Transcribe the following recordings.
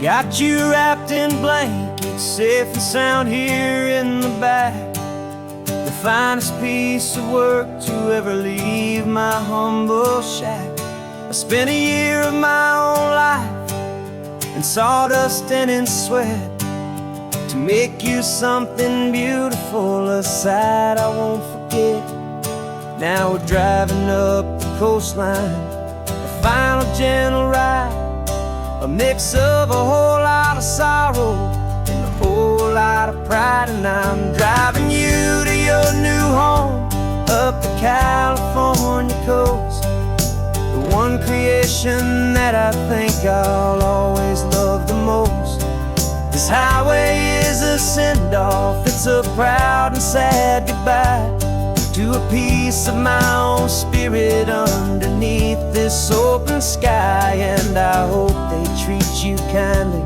Got you wrapped in blankets, safe and sound here in the back. The finest piece of work to ever leave my humble shack. I spent a year of my own life in sawdust and in sweat to make you something beautiful, a sight I won't forget. Now we're driving up the coastline, a final gentle ride, a mix of a whole lot of sorrow and a whole lot of pride. And I'm driving you to your new home up the California coast, the one creation that I think I'll always love the most. This highway is a send-off, it's a proud and sad goodbye to a piece of my own spirit underneath this open sky. And I hope they treat you kindly,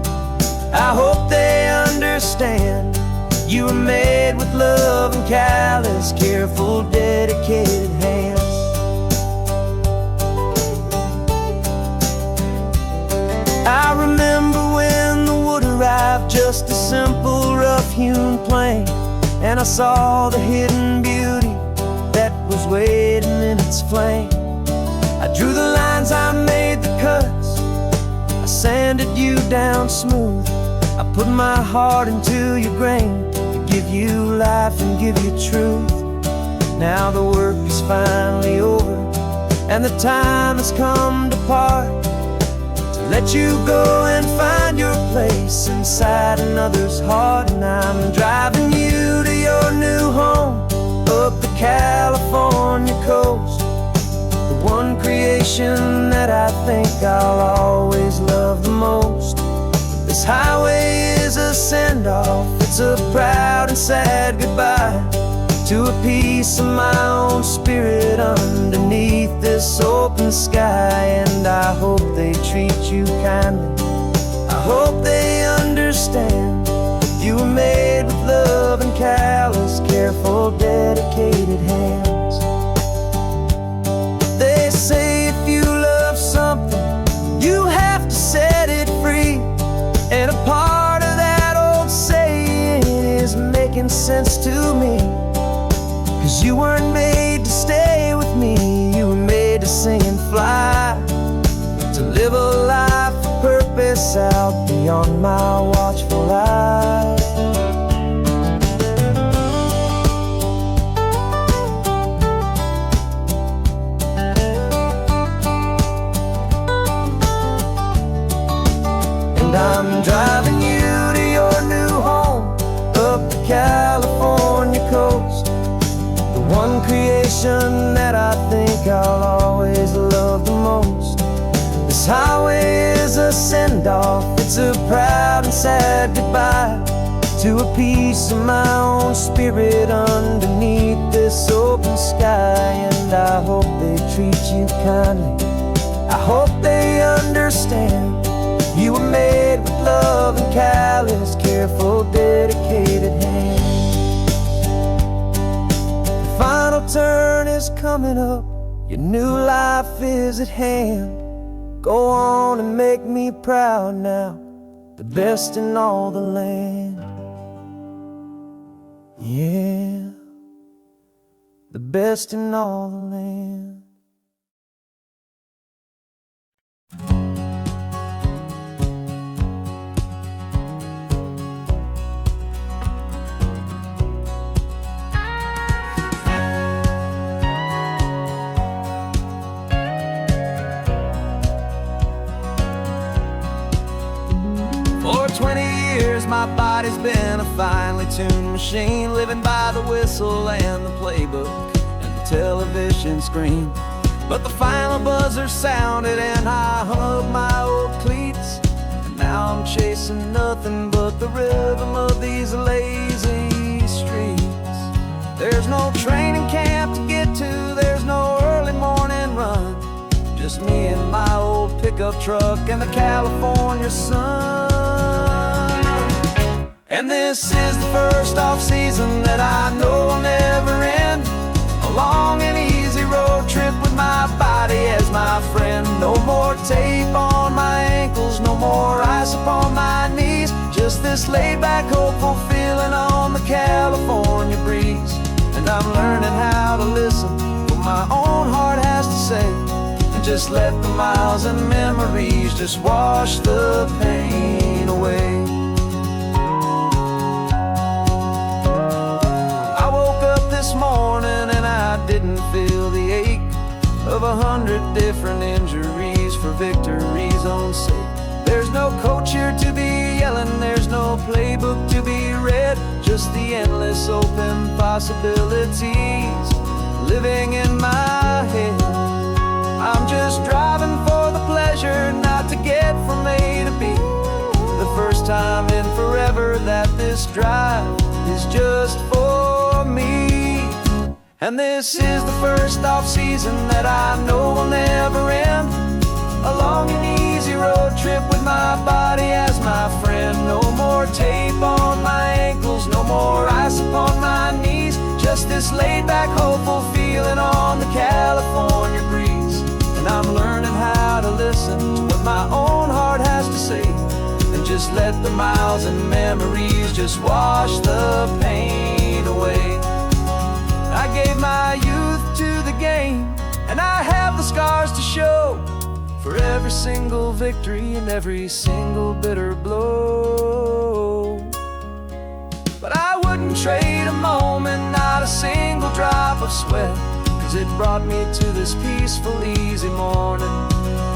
I hope they understand you were made with love and callous, careful, dedicated hands. I remember when the wood arrived, just a simple rough-hewn plank, and I saw the hidden beauty that was waiting in its flame. I drew the lines, I made the cuts, I sanded you down smooth. I put my heart into your grain to give you life and give you truth. Now the work is finally over and the time has come to part, to let you go and find your place inside another's heart. And I'm driving you to your new home up the California coast, the one creation that I think I'll always love the most. This highway is a send-off, it's a proud and sad goodbye to a piece of my own spirit underneath this open sky. And I hope they treat you kindly, I hope they understand you were made with love and callous, careful, dedicated hands. They say if you love something, you have to set it free. And a part of that old saying is making sense to me, 'cause you weren't made to stay with me, you were made to sing and fly, to live a life of purpose out beyond my watchful eye. And I'm driving you to your new home up the California coast, the one creation that I think I'll always love the most. This highway is a send-off, it's a proud and sad goodbye to a piece of my own spirit underneath this open sky. And I hope they treat you kindly, I hope they understand you were made with love and callous, careful, dedicated hands. The final turn is coming up, your new life is at hand. Go on and make me proud now, the best in all the land. Yeah, the best in all the land. For 20 years my body's been a finely tuned machine, living by the whistle and the playbook and the television screen. But the final buzzer sounded and I hung up my old cleats, and now I'm chasing nothing but the rhythm of these lazy streets. There's no training camp to get to, there's no early morning run, just me and my old pickup truck and the California sun. And this is the first off-season that I know will never end, a long and easy road trip with my body as my friend. No more tape on my ankles, no more ice upon on my knees. Just this laid-back, hopeful feeling on the California breeze. And I'm learning how to listen what my own heart has to say, and just let the miles and memories just wash the pain away. I woke up this morning and I didn't feel the ache of 100 different injuries for victory's own sake. There's no coach here to be yelling, there's no playbook to be read, just the endless open possibilities living in my head. I'm just driving for the pleasure, not to get from A to B. The first time in forever that this drive is just for me. And this is the first off-season that I know will never end. A long and easy road trip with my body as my friend. No more tape on my ankles, no more ice upon my knees. Just this laid-back, hopeful feeling on the California breeze. And I'm learning how to listen to what my own heart has to say, and just let the miles and memories just wash the pain away. I gave my youth to the game, and I have the scars to show for every single victory and every single bitter blow. But I wouldn't trade a moment, not a single drop of sweat, 'cause it brought me to this peaceful, easy morning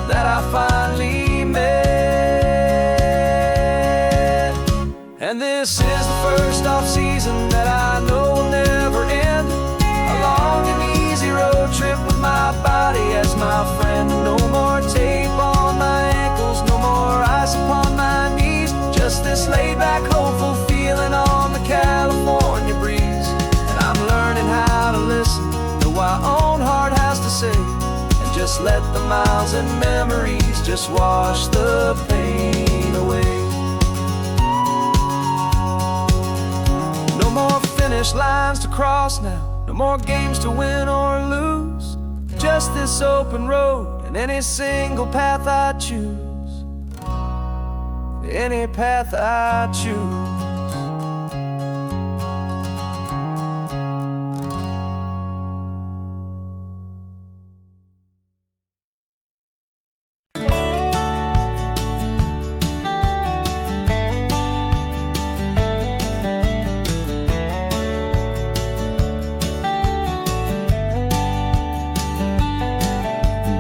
that I finally met. And this is the first off-season that I know will never end. A long and easy road trip with my body as my friend. No more tape on my ankles, no more ice upon my knees. Just this laid-back, hopeful feeling on the California breeze. And I'm learning how to listen to what my own heart has to say, and just let the miles and memories just wash the pain away. No more finish lines to cross now, no more games to win or lose. Just this open road and any single path I choose. Any path I choose.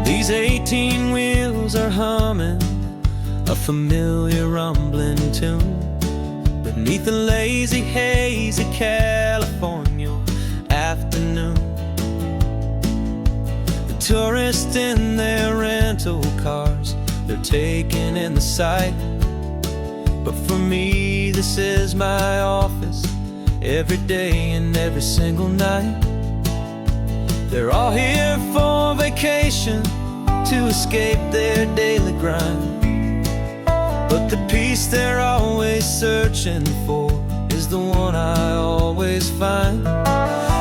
These 18 wheels are humming a familiar rumbling tune beneath a lazy, hazy California afternoon. The tourists in their rental cars, they're taking in the sight. But for me, this is my office every day and every single night. They're all here for vacation, to escape their daily grind. But the peace they're always searching for is the one I always find.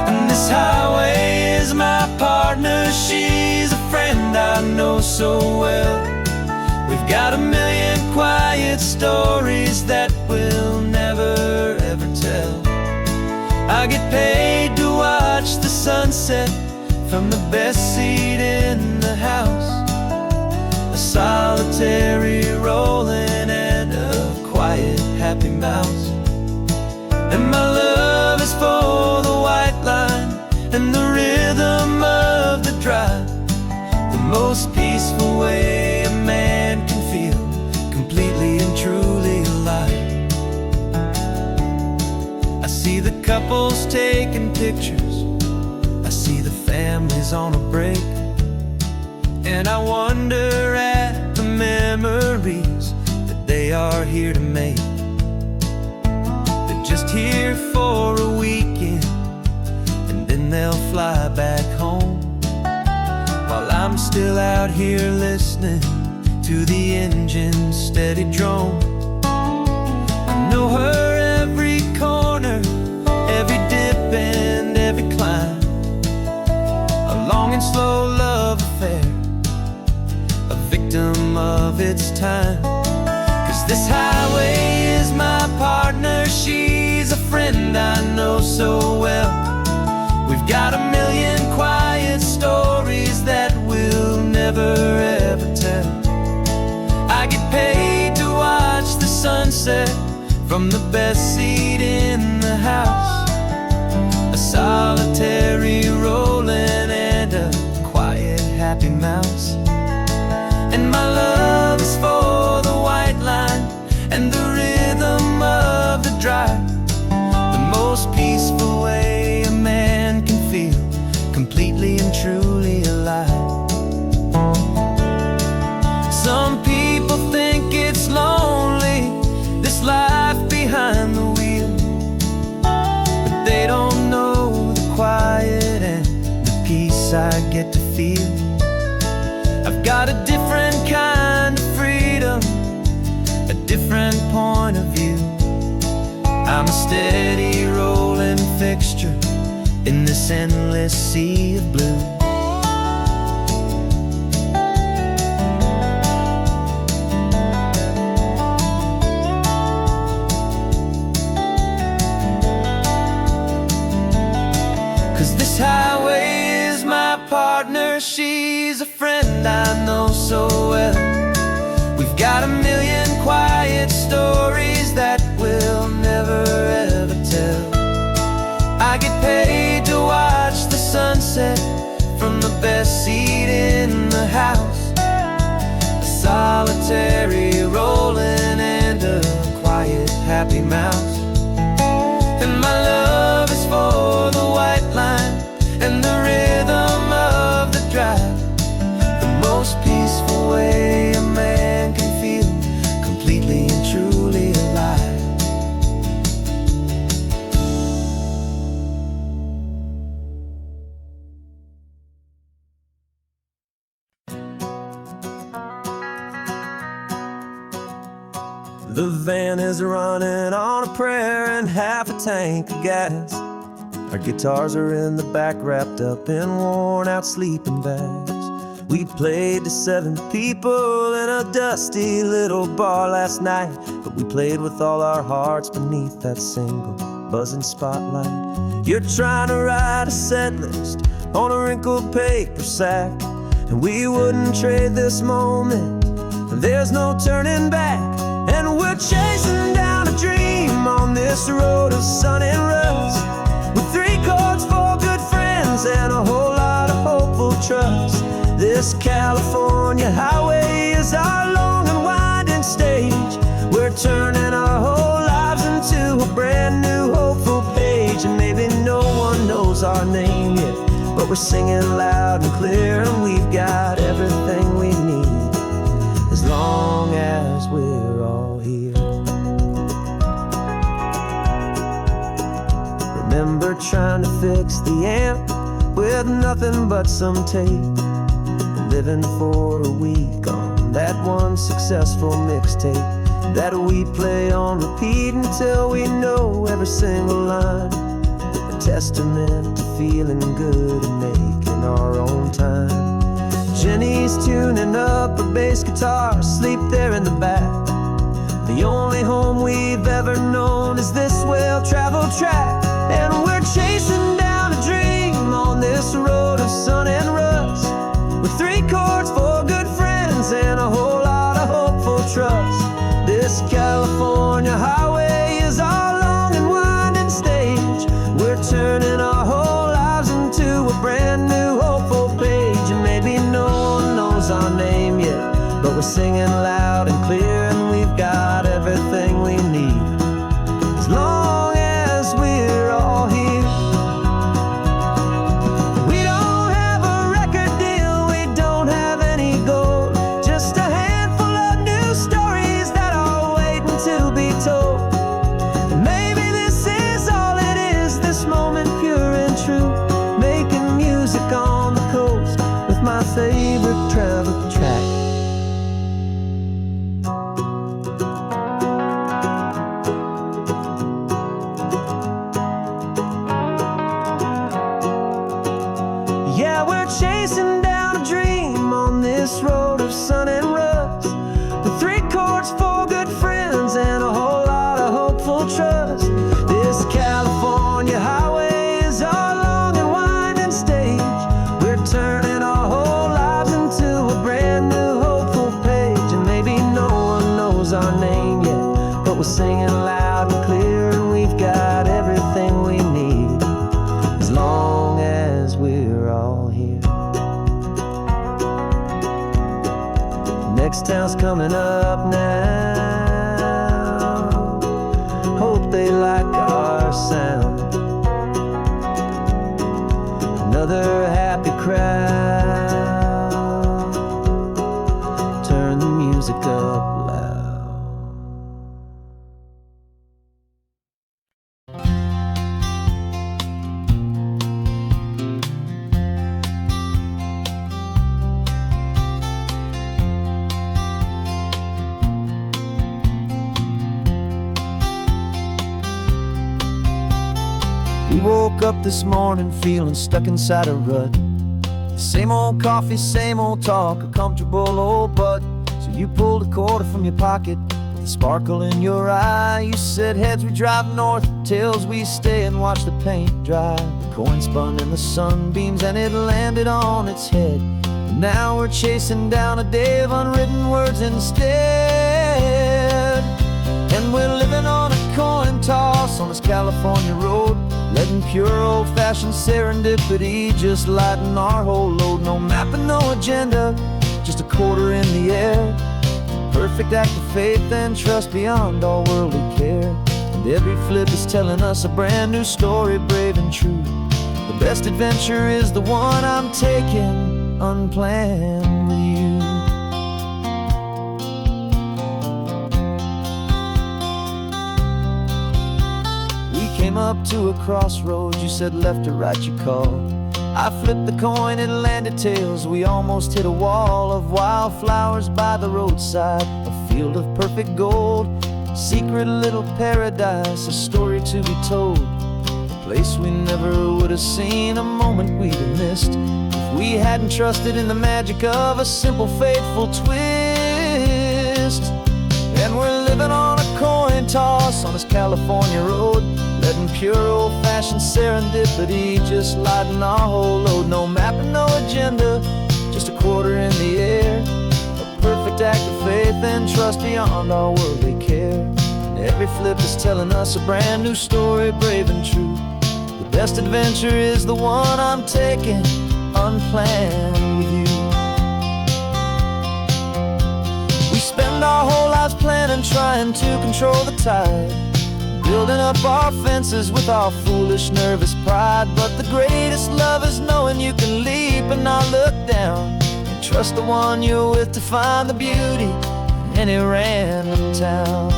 And this highway is my partner, she's a friend I know so well. We've got a million quiet stories that we'll never ever tell. I get paid to watch the sunset from the best seat in the house. A solitary rolling and a quiet, happy mouse. And my love is for the white line and the rhythm of the drive. The most peaceful way a man can feel completely and truly alive. I see the couples taking pictures, I see the families on a break, and I wonder at the memories that they are here to make. They're just here for a weekend, and then they'll fly back home, while I'm still out here listening to the engine's steady drone. I know her every corner, every dip and every climb. A long and slow love affair, a victim of its time. 'Cause this highway friend I know so well. We've got a million quiet stories that we'll never ever tell. I get paid to watch the sunset from the best seat in the house. A solitary rolling and a quiet happy mouse. And my love is for the white line and the rhythm of the drive. The most peaceful way a man can feel completely and truly alive. Some people think it's lonely, this life behind the wheel, but they don't know the quiet and the peace I get to feel. I've got a different kind of freedom, a different point of view. I'm a steady rolling fixture in this endless sea of blue. Cause this highway is my partner, she's a friend I know so well. We've got a million quiet stories that we'll never ever tell. I get paid to watch the sunset from the best seat in the house. A solitary rolling and a quiet happy mouse. And my love is for the white line and the rhythm of the drive. The most peaceful way a man can feel completely and truly alive. The van is running on a prayer and half a tank of gas. Our guitars are in the back, wrapped up in worn-out sleeping bags. We played to 7 people in a dusty little bar last night, but we played with all our hearts beneath that single buzzing spotlight. You're trying to write a set list on a wrinkled paper sack, and we wouldn't trade this moment. There's no turning back, and we're chasing down a dream on this road of sun and rust, with 3 chords, 4 good friends, and a whole lot of hopeful trust. This California highway is our long and winding stage. We're turning our whole lives into a brand new hopeful page. And maybe no one knows our name yet, but we're singing loud and clear, and we've got everything we need, as long as we're all here. Remember trying to fix the amp with nothing but some tape, living for a week on that one successful mixtape that we play on repeat until we know every single line. A testament to feeling good and making our own time. Jenny's tuning up her bass guitar, asleep there in the back. The only home we've ever known is this well-traveled track, and we're chasing down a dream on this road of sun and rust, with 3 chords, 4 good friends, and a whole lot of hopeful trust. This California highway is our long and winding stage. We're turning our whole lives into a brand new hopeful page. And maybe no one knows our name yet, but we're singing loud and clear, and we've got everything we need, as long as we're town's coming up now. Hope they like our sound. Another happy crowd. Turn the music up loud. We woke up this morning feeling stuck inside a rut. Same old coffee, same old talk, a comfortable old butt. So you pulled a quarter from your pocket with a sparkle in your eye. You said heads we drive north, tails we stay and watch the paint dry. The coin spun in the sunbeams and it landed on its head. And now we're chasing down a day of unwritten words instead. And we're living on a coin toss on this California road, letting pure old-fashioned serendipity just lighten our whole load. No map and no agenda, just a quarter in the air. Perfect act of faith and trust beyond all worldly care. And every flip is telling us a brand new story, brave and true. The best adventure is the one I'm taking, unplanned with you. Came up to a crossroads, you said left or right you called. I flipped the coin, it landed tails. We almost hit a wall of wildflowers by the roadside, a field of perfect gold, secret little paradise, a story to be told, a place we never would have seen, a moment we'd have missed if we hadn't trusted in the magic of a simple faithful twist. And we're living on a coin toss on this California road, letting pure old-fashioned serendipity just lighten our whole load. No map and no agenda, just a quarter in the air. A perfect act of faith and trust beyond our worldly care. And every flip is telling us a brand new story, brave and true. The best adventure is the one I'm taking, unplanned with you. We spend our whole lives planning, trying to control the tide, building up our fences with our foolish, nervous pride. But the greatest love is knowing you can leap and not look down, and trust the one you're with to find the beauty in any random town.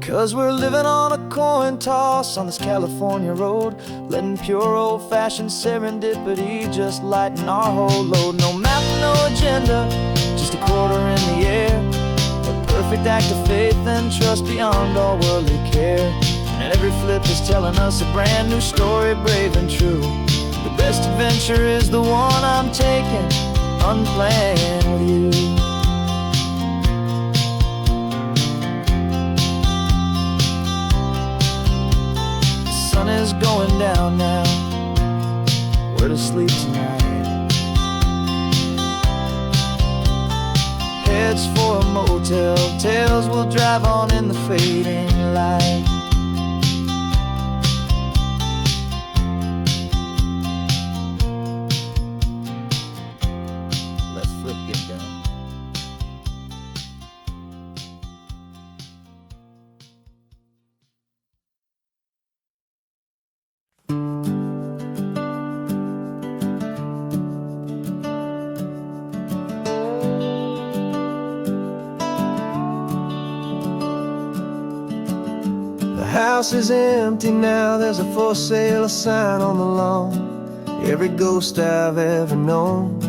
'Cause we're living on a coin toss on this California road, letting pure old-fashioned serendipity just lighten our whole load. No map, no agenda, just a quarter in the air. A perfect act of faith and trust beyond all worldly care. And every flip is telling us a brand new story, brave and true. The best adventure is the one I'm taking, unplanned with you. Is going down now, where to sleep tonight? Heads for a motel, tails will drive on in the fading light. Let's flip get down. The house is empty now, there's a for sale sign on the lawn. Every ghost I've ever known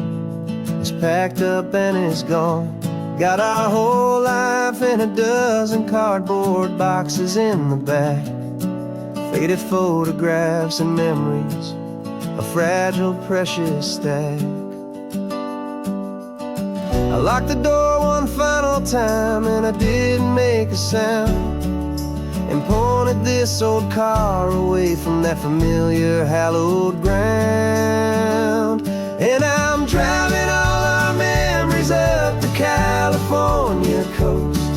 is packed up and is gone. Got our whole life in a dozen cardboard boxes in the back. Faded photographs and memories, a fragile, precious stack. I locked the door one final time and I didn't make a sound, and pointed this old car away from that familiar hallowed ground. And I'm driving all our memories up the California coast,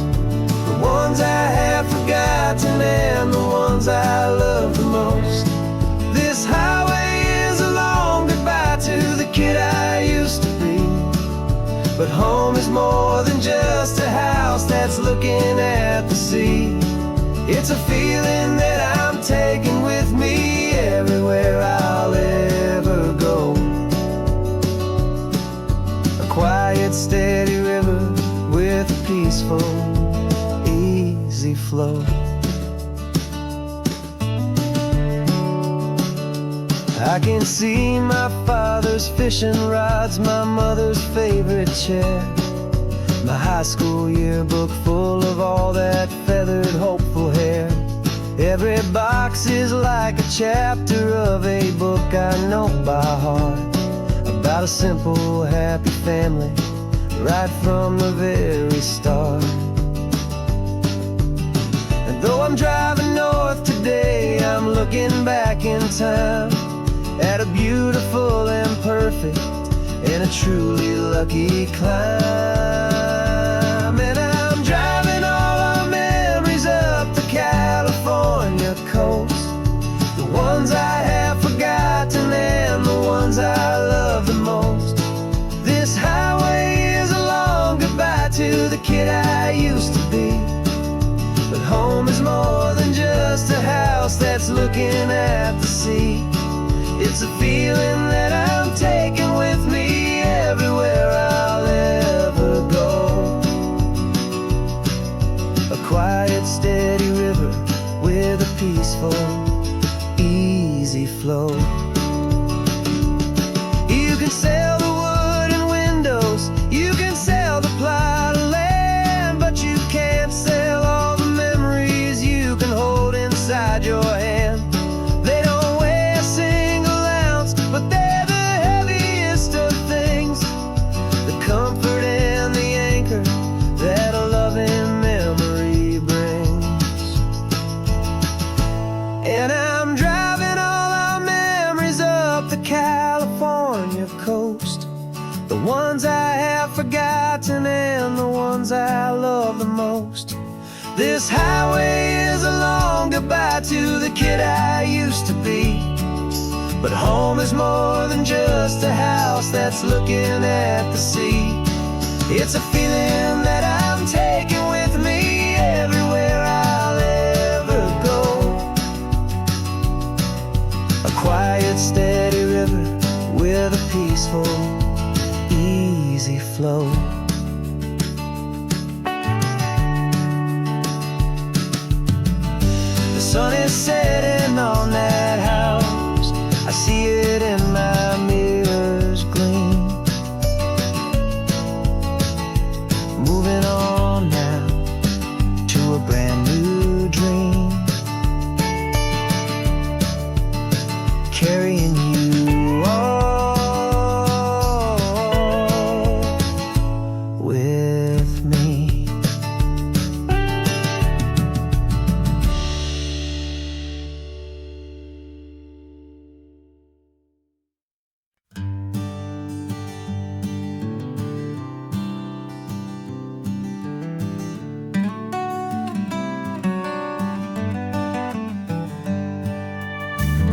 the ones I have forgotten and the ones I love the most. This highway is a long goodbye to the kid I used to be. But home is more than just a house that's looking at the sea. It's a feeling that I'm taking with me everywhere I'll ever go. A quiet, steady river with a peaceful, easy flow. I can see my father's fishing rods, my mother's favorite chair, my high school yearbook full of all that feathered, hopeful hair. Every box is like a chapter of a book I know by heart, about a simple, happy family right from the very start. And though I'm driving north today, I'm looking back in time at a beautiful and perfect and a truly lucky climb. And I'm driving all our memories up the California coast, the ones I have forgotten and the ones I love the most. This highway is a long goodbye to the kid I used to be. But home is more than just a house that's looking at the sea. It's a feeling that I'm taking with me everywhere I'll ever go. A quiet, steady river with a peaceful, easy flow. You can sail the wooden windows, you can sail the plot of land, but you can't sail all the memories you can hold inside your hand. They don't weigh a single ounce, but they're the heaviest of things, the comfort and the anchor that a loving memory brings. And I'm driving all our memories up the California coast, the ones I have forgotten and the ones I love the most. This highway is a long goodbye to the kid I used to be. But home is more than just a house that's looking at the sea. It's a feeling that I'm taking with me everywhere I'll ever go. A quiet, steady river with a peaceful, easy flow. The sun is setting on that house, I see it in my mirror's gleam. Moving on now to a brand new dream, carrying you all with me.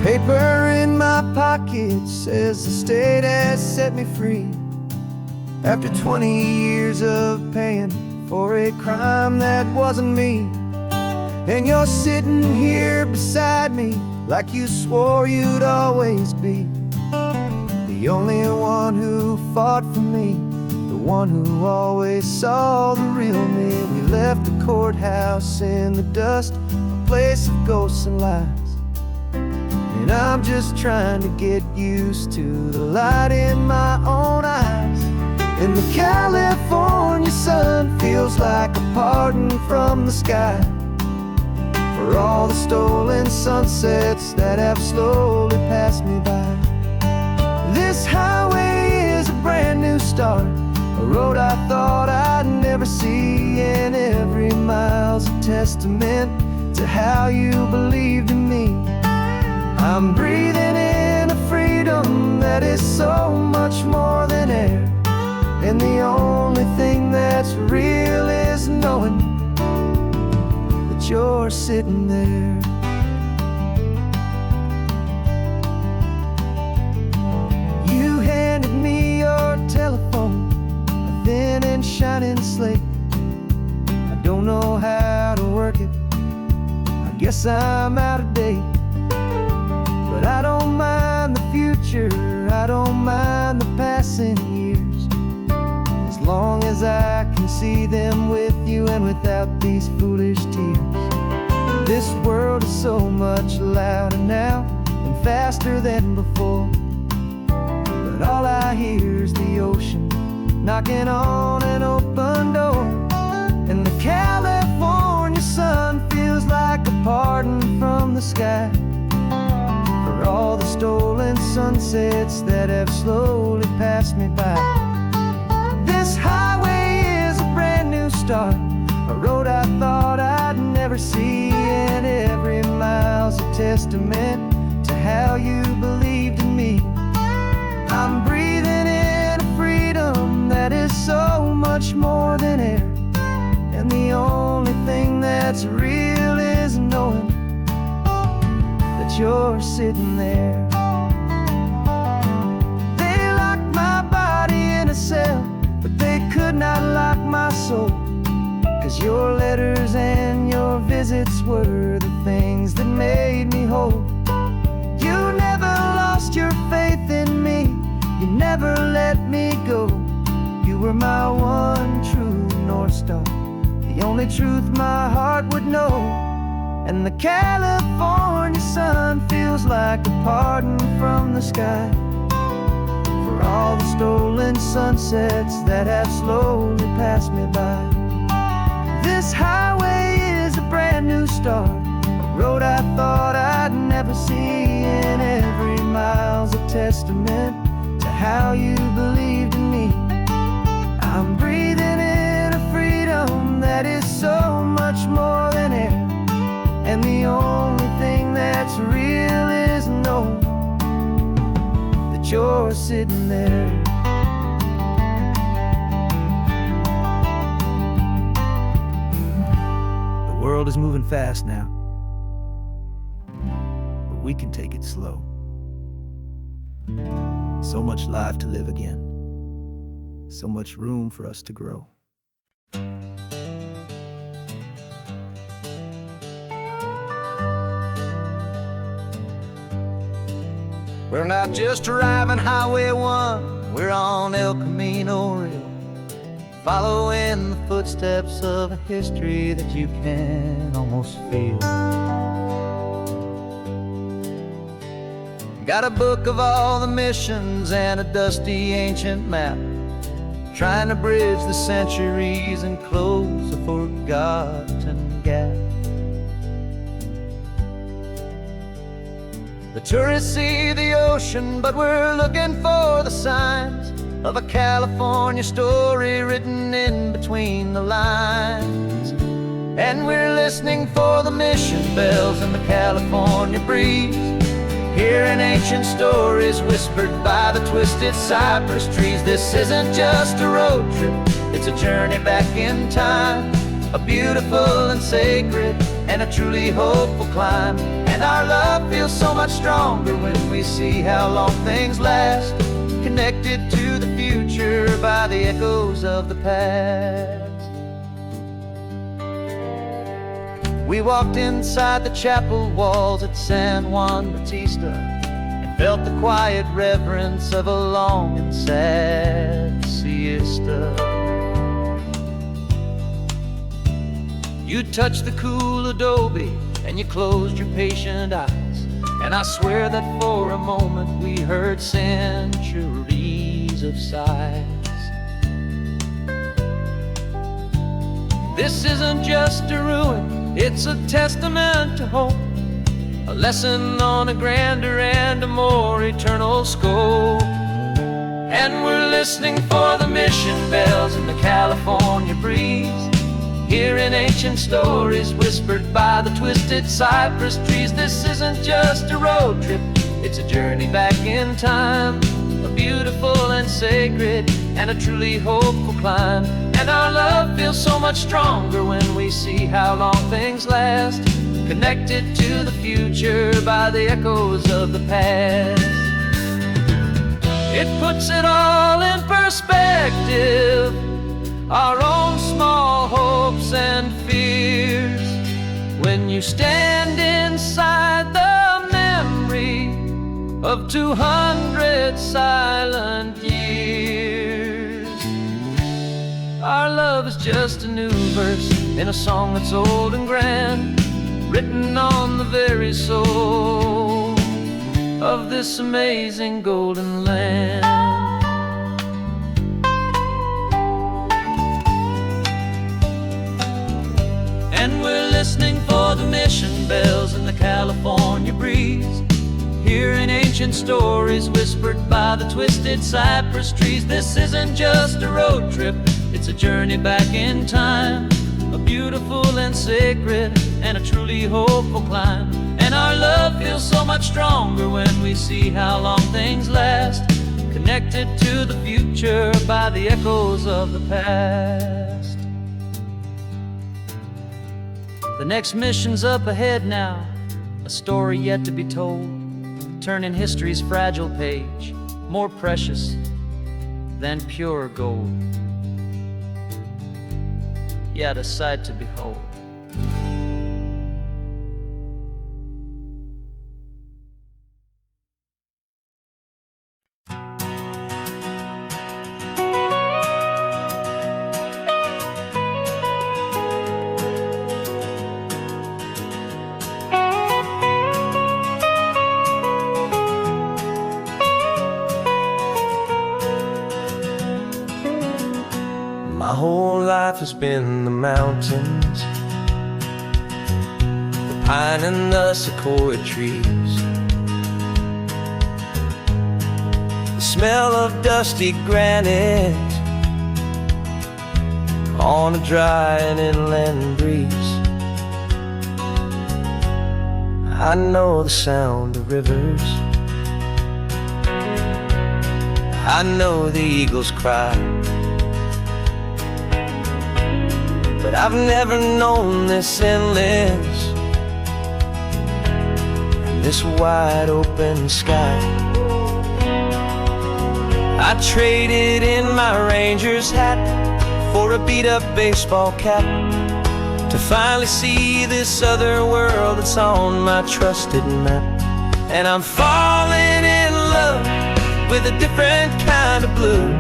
Paper in my pocket says the state has set me free, after 20 years of paying for a crime that wasn't me. And you're sitting here beside me like you swore you'd always be, the only one who fought for me, the one who always saw the real me. We left the courthouse in the dust, a place of ghosts and lies. And I'm just trying to get used to the light in my own eyes. And the California sun feels like a pardon from the sky for all the stolen sunsets that have slowly passed me by. This highway is a brand new start, a road I thought I'd never see, and every mile's a testament to how you believed in me. I'm breathing in a freedom that is so much more than air, and the only thing thing that's real is knowing that you're sitting there. You handed me your telephone, a thin and shining slate. I don't know how to work it, I guess I'm out of date. But I don't mind the future, I don't mind the passing years, as long as I can see them with you and without these foolish tears. This world is so much louder now and faster than before, but all I hear is the ocean knocking on an open door. And the California sun feels like a pardon from the sky for all the stolen sunsets that have slowly passed me by. This highway is a brand new start, a road I thought I'd never see, and every mile's a testament to how you believed in me. I'm breathing in a freedom that is so much more than air, and the only thing that's real is knowing that you're sitting there. They locked my body in a cell, but they could not lock my soul, 'cause your letters and your visits were the things that made me whole. You never lost your faith in me, you never let me go. You were my one true North Star, the only truth my heart would know. And the California sun feels like a pardon from the sky for all the stolen sunsets that have slowly passed me by. This highway is a brand new start, a road I thought I'd never see, and every mile's a testament to how you believed in me. I'm breathing in a freedom that is so much more than air, and the only thing that's real is knowing that you're sitting there. The world is moving fast now, but we can take it slow. So much life to live again, so much room for us to grow. We're not just driving Highway 1, we're on El Camino Real, following the footsteps of a history that you can almost feel. Got a book of all the missions and a dusty ancient map, trying to bridge the centuries and close a forgotten gap. The tourists see the ocean, but we're looking for the signs of a California story written in between the lines. And we're listening for the mission bells in the California breeze, hearing ancient stories whispered by the twisted cypress trees. This isn't just a road trip, it's a journey back in time, a beautiful and sacred and a truly hopeful climb. And our love feels so much stronger when we see how long things last, connected to the future by the echoes of the past. We walked inside the chapel walls at San Juan Bautista and felt the quiet reverence of a long and sad siesta. You touched the cool adobe and you closed your patient eyes, and I swear that for a moment we heard centuries of sighs. This isn't just a ruin, it's a testament to hope, a lesson on a grander and a more eternal scope. And we're listening for the mission bells in the California breeze, hearing ancient stories whispered by the twisted cypress trees. This isn't just a road trip, it's a journey back in time, a beautiful and sacred, and a truly hopeful climb. And our love feels so much stronger when we see how long things last, connected to the future by the echoes of the past. It puts it all in perspective, our own small hopes and fears, when you stand inside the memory of 200 silent years. Our love is just a new verse in a song that's old and grand, written on the very soul of this amazing golden land. And we're listening for the mission bells in the California breeze, hearing ancient stories whispered by the twisted cypress trees. This isn't just a road trip, it's a journey back in time, a beautiful and sacred, and a truly hopeful climb. And our love feels so much stronger when we see how long things last, connected to the future by the echoes of the past. The next mission's up ahead now, a story yet to be told, turning history's fragile page, more precious than pure gold. Yet a sight to behold. My whole life has been the mountains, the pine and the sequoia trees, the smell of dusty granite on a dry and inland breeze. I know the sound of rivers, I know the eagles cry, but I've never known this endless and this wide open sky. I traded in my ranger's hat for a beat-up baseball cap to finally see this other world that's on my trusted map. And I'm falling in love with a different kind of blue,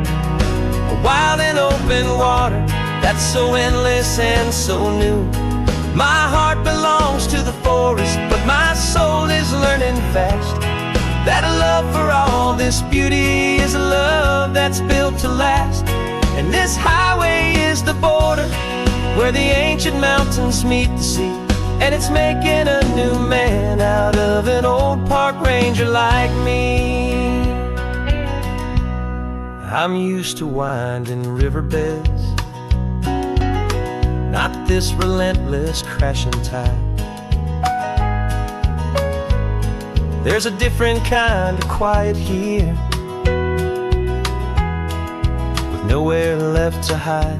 a wild and open water that's so endless and so new. My heart belongs to the forest, but my soul is learning fast that a love for all this beauty is a love that's built to last. And this highway is the border where the ancient mountains meet the sea, and it's making a new man out of an old park ranger like me. I'm used to winding riverbeds, not this relentless crashing tide. There's a different kind of quiet here, with nowhere left to hide.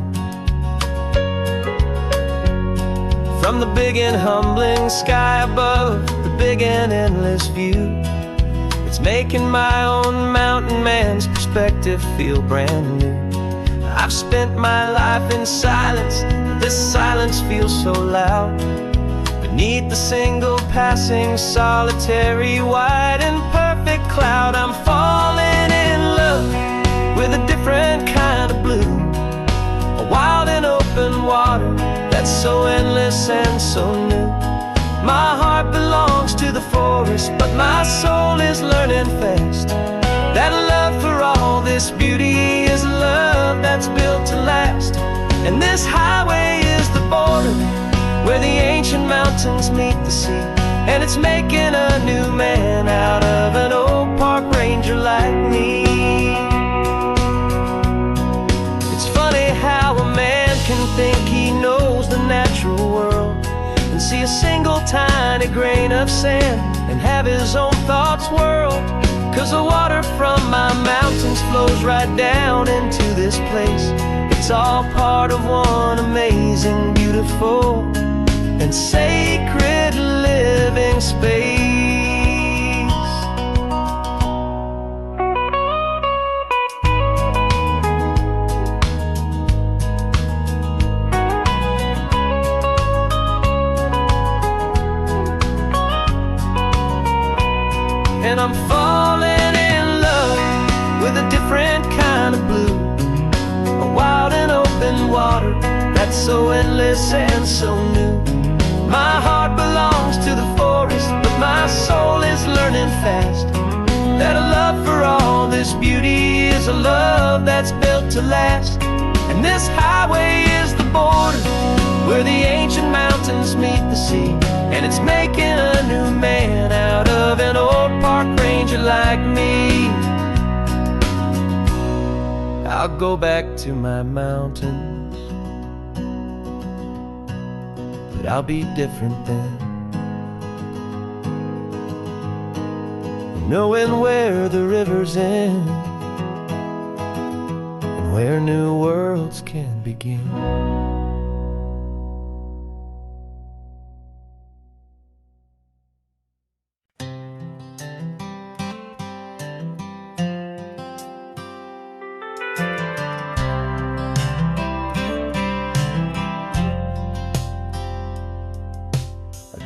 From the big and humbling sky above, the big and endless view, it's making my own mountain man's perspective feel brand new. I've spent my life in silence, this silence feels so loud. Beneath the single passing solitary white and perfect cloud, I'm falling in love with a different kind of blue, a wild and open water that's so endless and so new. My heart belongs to the forest, but my soul is learning fast that love for all this beauty is a love that's built to last. And this highway is the border where the ancient mountains meet the sea, and it's making a new man out of an old park ranger like me. It's funny how a man can think he knows the natural world and see a single tiny grain of sand and have his own thoughts whirl. 'cause the water from my mountains flows right down into this place. It's all part of one amazing, beautiful, and sacred living space. And I'm falling in love with a different kind of blue, a wild and open water that's so endless and so new. My heart belongs to the forest, but my soul is learning fast that a love for all this beauty is a love that's built to last. And this highway is the border where the ancient mountains meet the sea, and it's making a new man out of an old park ranger like me. I'll go back to my mountains, but I'll be different then, knowing where the rivers end and where new worlds can begin.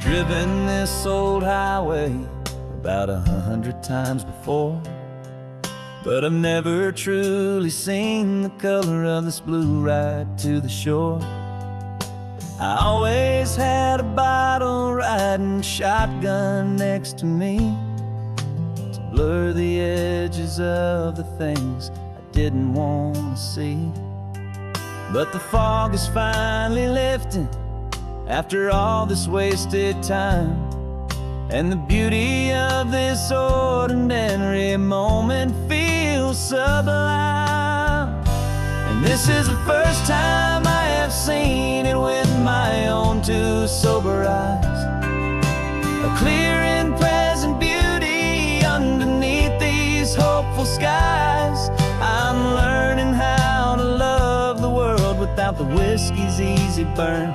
Driven this old highway about 100 times before, but I've never truly seen the color of this blue right to the shore. I always had a bottle riding shotgun next to me to blur the edges of the things I didn't want to see. But the fog is finally lifting after all this wasted time, and the beauty of this ordinary moment feels sublime. And this is the first time I have seen it with my own two sober eyes, a clear and present beauty underneath these hopeful skies. I'm learning how to love the world without the whiskey's easy burn,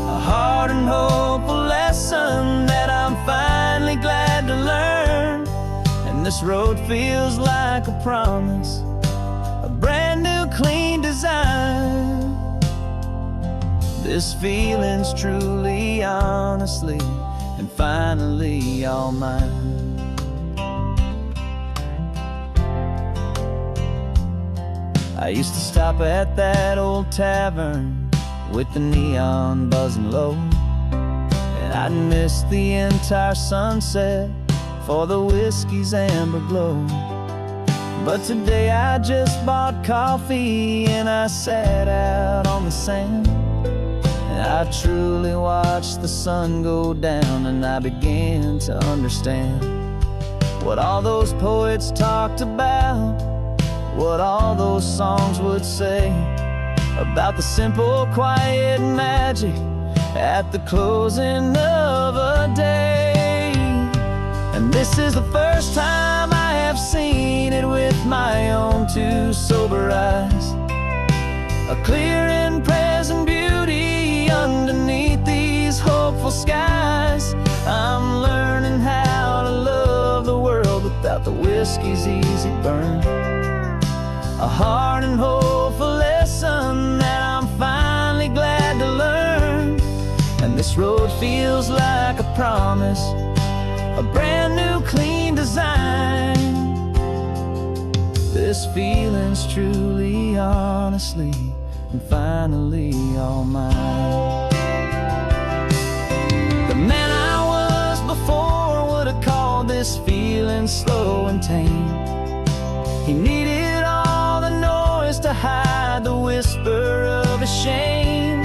a hard and hopeful lesson that I'm finally glad to learn. And this road feels like a promise, a brand new clean design. This feeling's truly, honestly, and finally all mine. I used to stop at that old tavern with the neon buzzing low, and I'd miss the entire sunset for the whiskey's amber glow. But today I just bought coffee and I sat out on the sand, and I truly watched the sun go down, and I began to understand what all those poets talked about, what all those songs would say about the simple, quiet magic at the closing of a day. And this is the first time I have seen it with my own two sober eyes, a clear and present beauty underneath these hopeful skies. I'm learning how to love the world without the whiskey's easy burn, a hard and hopeful lesson that I'm finally glad to learn. And this road feels like a promise, a brand new clean design. This feeling's truly, honestly, and finally all mine. The man I was before would have called this feeling slow and tame. He needed all the noise to hide the whisper of his shame,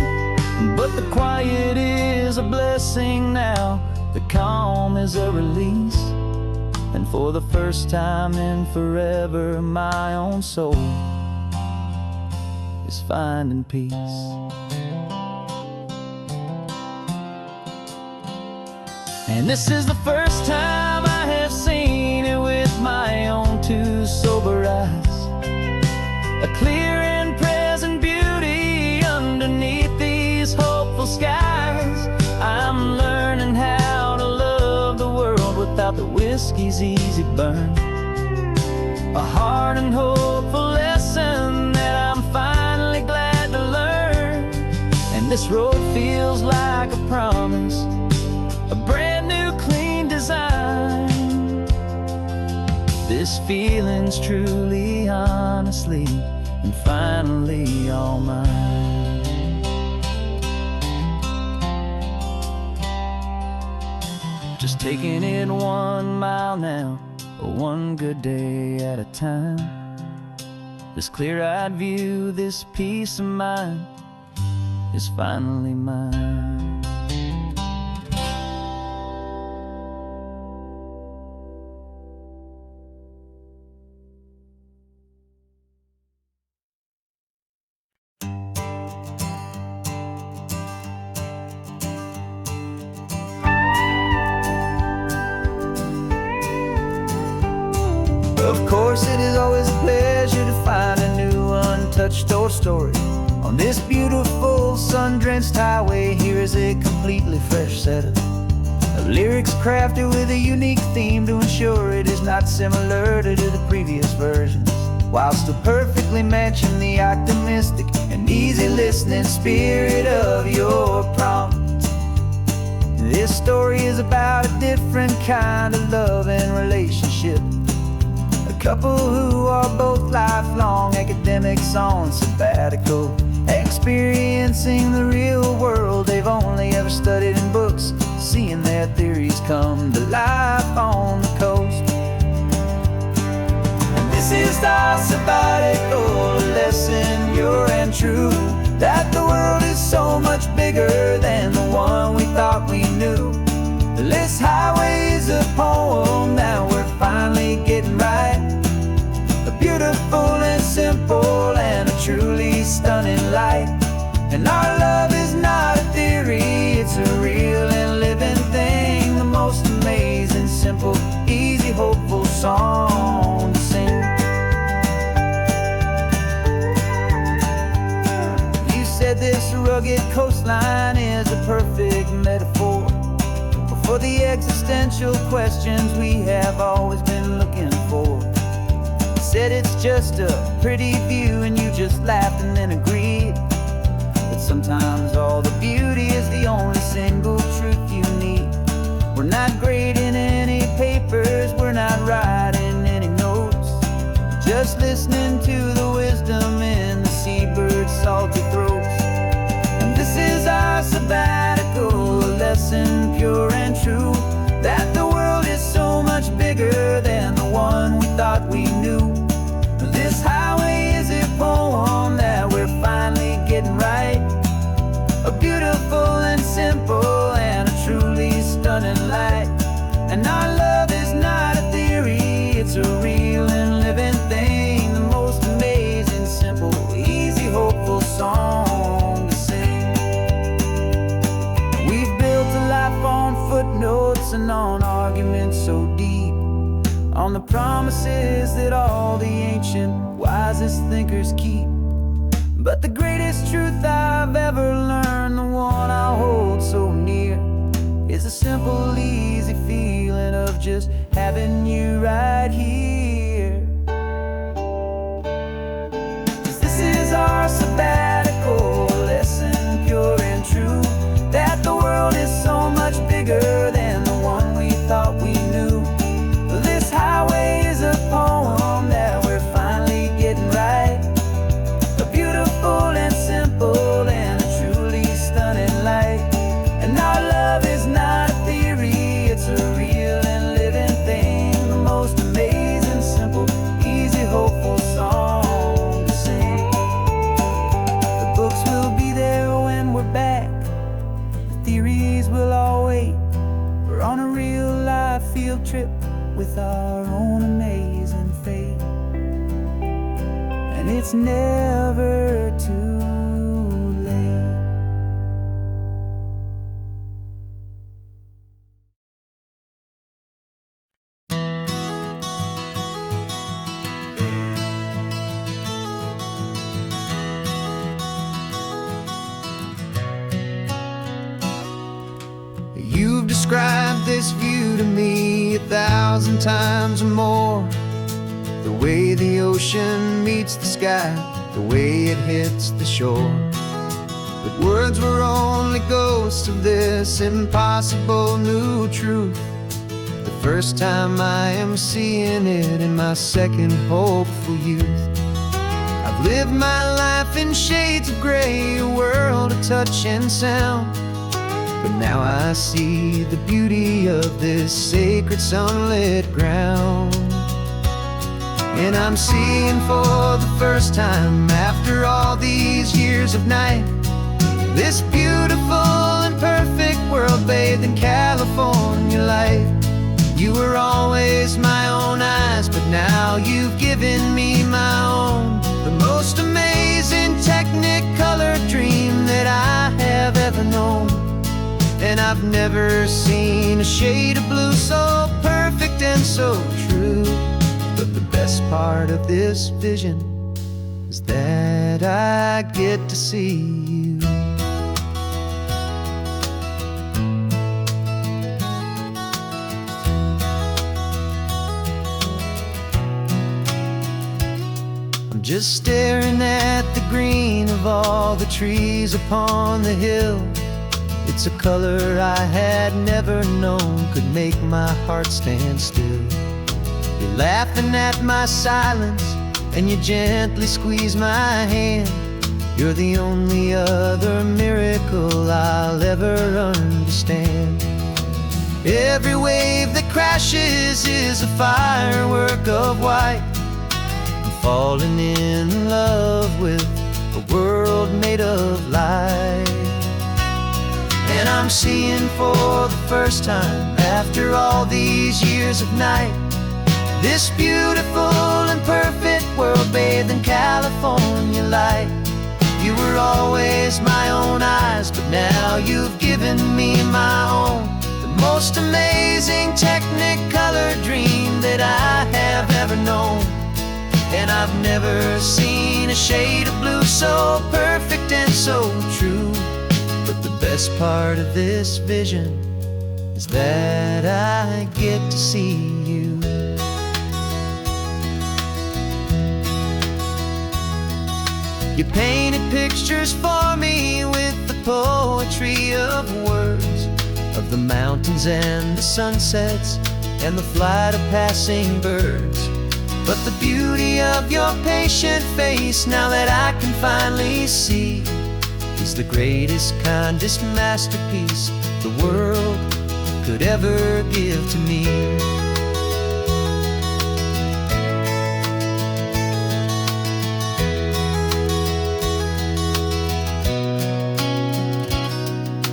but the quiet is a blessing now, the calm is a release, and for the first time in forever my own soul is finding peace. And this is the first time I have seen it about the whiskey's easy burn. A hard and hopeful lesson that I'm finally glad to learn. And this road feels like a promise, a brand new clean design. This feeling's truly, honestly, and finally all mine. Just taking it 1 mile now, one good day at a time. This clear-eyed view, this peace of mind is finally mine. Of course, it is always a pleasure to find a new untouched old story. On this beautiful sun-drenched highway, here is a completely fresh set of lyrics crafted with a unique theme to ensure it is not similar to the previous versions, while still perfectly matching the optimistic and easy listening spirit of your prompt. This story is about a different kind of love and relationship. A couple who are both lifelong academics on sabbatical, experiencing the real world they've only ever studied in books, seeing their theories come to life on the coast. And this is our sabbatical lesson, pure and true, that the world is so much bigger than the one we thought we knew. This highway is a poem that we're finally getting right. A beautiful and simple and a truly stunning light. And our love is not a theory, it's a real and living thing. The most amazing, simple, easy, hopeful song to sing. You said this rugged coastline is a perfect metaphor for the existential questions we have always been looking for. Said it's just a pretty view and you just laughed and then agreed. But sometimes all the beauty is the only single truth you need. We're not grading any papers, we're not writing any notes, just listening to the wisdom in the seabird's salty throats. And this is our sabbatical lesson, pure and true, that the world is so much bigger than the one we thought we knew. This highway is a poem that we're finally getting right. A beautiful and simple and a truly stunning light. And our love is not a theory, it's a real and living thing. The most amazing, simple, easy, hopeful song to sing. We've built a life on footnotes and on arguments so deep, on the promises that all the ancient, wisest thinkers keep. But the greatest truth I've ever learned, the one I'll hold so near, is a simple, easy feeling of just having you right here. 'Cause this is our sabbatical lesson, pure and true, that the world is so much bigger than the one we thought we knew. This highway is a poem that we're finally getting right. A beautiful and simple and a truly stunning light. And our love is not a theory, it's a real and living thing. The most amazing, simple, easy, hopeful song to sing. The books will be there when we're back, the theories will all wait. We're on a real life field trip with our own amazing fate. And it's never too late. You've described this view to me 1,000 1,000 times or more. The way the ocean meets the sky, the way it hits the shore. But words were only ghosts of this impossible new truth. The first time I am seeing it in my second hopeful youth. I've lived my life in shades of gray, a world of touch and sound. But now I see the beauty of this sacred sunlit ground. And I'm seeing for the first time, after all these years of night, this beautiful and perfect world bathed in California light. You were always my own eyes, but now you've given me my own. The most amazing technicolor dream that I have ever known. And I've never seen a shade of blue so perfect and so true. But the best part of this vision is that I get to see you. I'm just staring at the green of all the trees upon the hill. It's a color I had never known could make my heart stand still. You're laughing at my silence, and you gently squeeze my hand. You're the only other miracle I'll ever understand. Every wave that crashes is a firework of white. I'm falling in love with a world made of light. And I'm seeing for the first time, after all these years of night, this beautiful and perfect world bathed in California light. You were always my own eyes, but now you've given me my own. The most amazing technicolor dream that I have ever known. And I've never seen a shade of blue so perfect and so true. But the best part of this vision is that I get to see you. You painted pictures for me with the poetry of words, of the mountains and the sunsets and the flight of passing birds. But the beauty of your patient face, now that I can finally see, is the greatest, kindest masterpiece the world could ever give to me.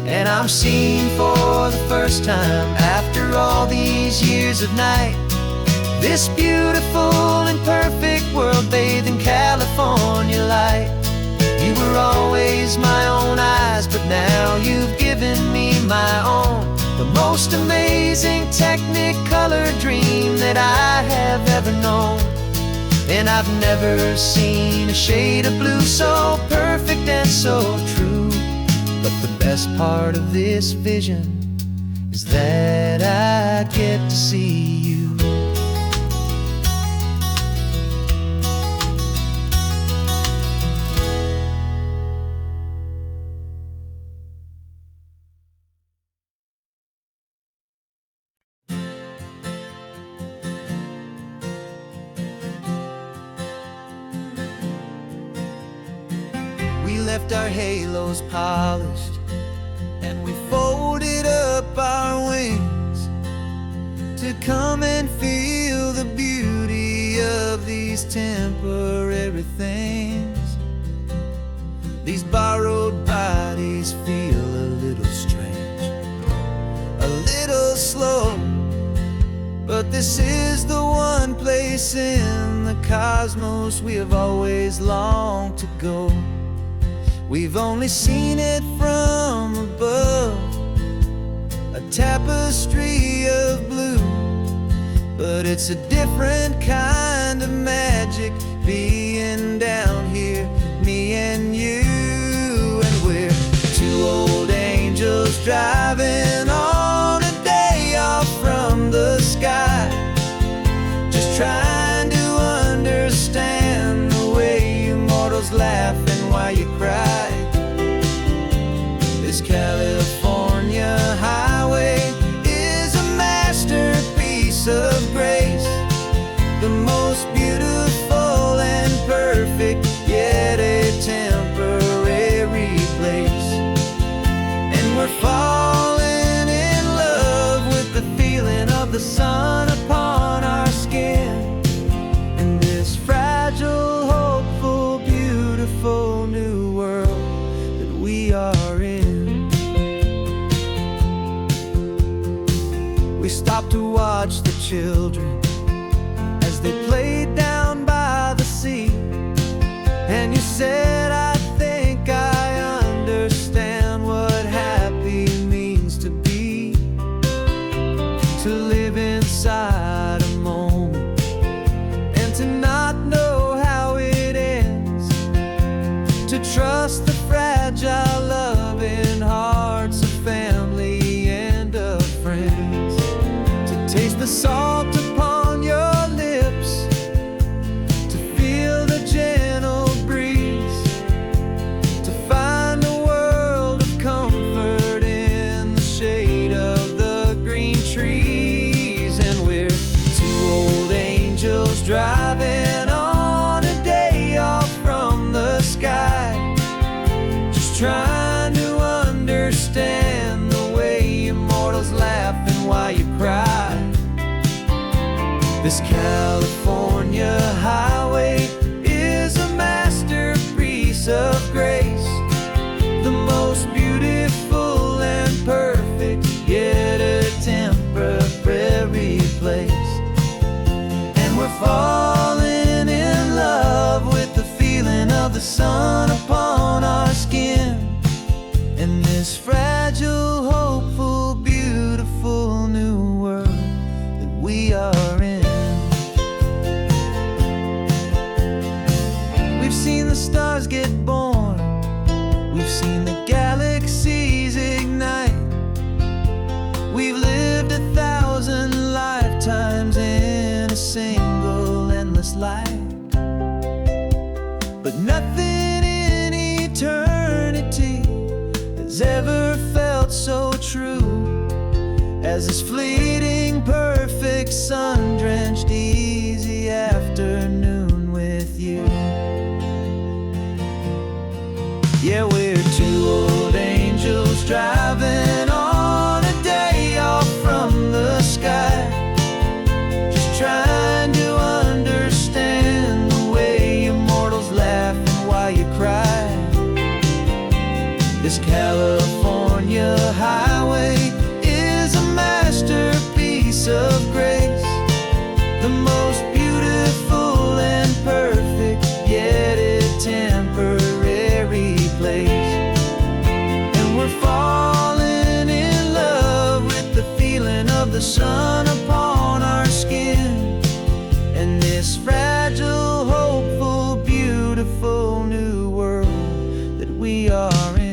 And I'm seeing for the first time, after all these years of night, this beautiful and perfect world bathed in California light. You were always my own eyes, but now you've given me my own. The most amazing technicolor dream that I have ever known. And I've never seen a shade of blue so perfect and so true. But the best part of this vision is that I get to see you. We left our halos polished, and we folded up our wings to come and feel the beauty of these temporary things. These borrowed bodies feel a little strange, a little slow, but this is the one place in the cosmos we have always longed to go. We've only seen it from above, a tapestry of blue, but it's a different kind of magic being down here, me and you. And we're two old angels driving on a day off from the sky. of grace, the most beautiful and perfect, yet a temporary place. And we're falling in love with the feeling of the sun upon our skin, in this fragile, hopeful, beautiful new world that we are in. We stopped to watch the children as they played down by the sea, and you said, I think I understand what happy means to be, to live inside a moment and to not know how it ends, to trust the fragile loving hearts of family and of friends, to taste the salt upon your lips, to feel the gentle breeze, to find a world of comfort in the shade of the green trees. And we're two old angels driving on a day off from the sky, just trying to understand the way immortals laugh and why you cry. This California highway is a masterpiece of grace, the most beautiful and perfect, yet a temporary place. And we're falling in love with the feeling of the sun upon our skin, in this fragile, hopeful, beautiful new world that we are in. We've seen the stars get born, we've seen the galaxies ignite, we've lived 1,000 lifetimes in a single endless life. But nothing in eternity has ever felt so true as this fleeting, perfect, sun-drenched, easy afternoon with you. Yeah, we're two old angels driving on a day off from the sky, just trying to understand the way immortals laugh and why you cry. This California highway is a masterpiece of grace, the most beautiful and perfect, yet a temporary place. And we're falling in love with the feeling of the sun upon our skin, and this fragile, hopeful, beautiful new world that we are in.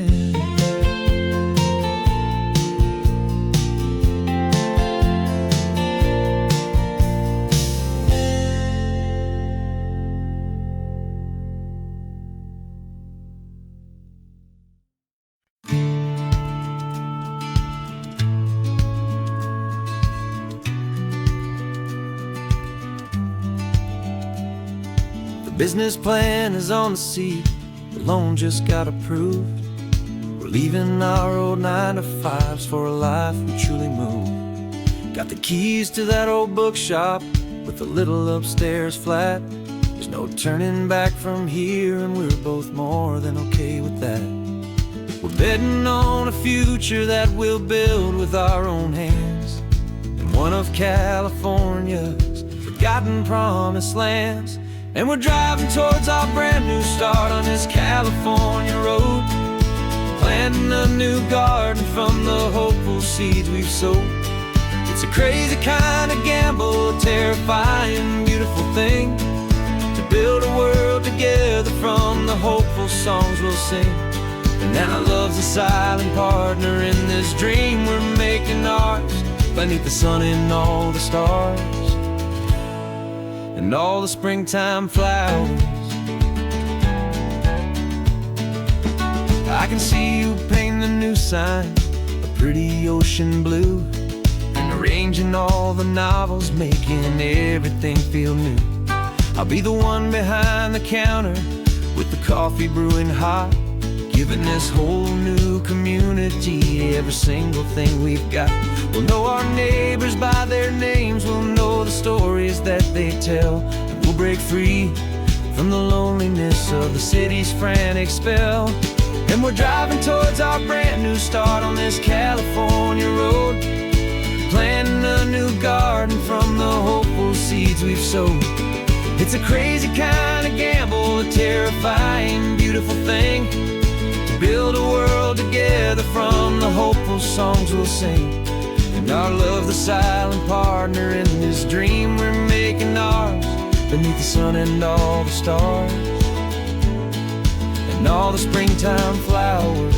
Business plan is on the seat, the loan just got approved. We're leaving our old 9-to-5s for a life we truly moved. Got the keys to that old bookshop with the little upstairs flat. There's no turning back from here, and we're both more than okay with that. We're betting on a future that we'll build with our own hands, in one of California's forgotten promised lands. And we're driving towards our brand new start on this California road, planting a new garden from the hopeful seeds we've sowed. It's a crazy kind of gamble, a terrifying, beautiful thing, to build a world together from the hopeful songs we'll sing. And now love's a silent partner in this dream we're making ours, beneath the sun and all the stars and all the springtime flowers. I can see you paint the new sign, a pretty ocean blue, and the rain changing all the novels, making everything feel new. I'll be the one behind the counter with the coffee brewing hot, giving this whole new community every single thing we've got. We'll know our neighbors by their names, we'll know the stories that they tell, and we'll break free from the loneliness of the city's frantic spell. And we're driving towards our brand new start on this California road, planting a new garden from the hopeful seeds we've sowed. It's a crazy kind of gamble, a terrifying, beautiful thing, to build a world together from the hopeful songs we'll sing. And our love, the silent partner in this dream we're making ours, beneath the sun and all the stars, and all the springtime flowers.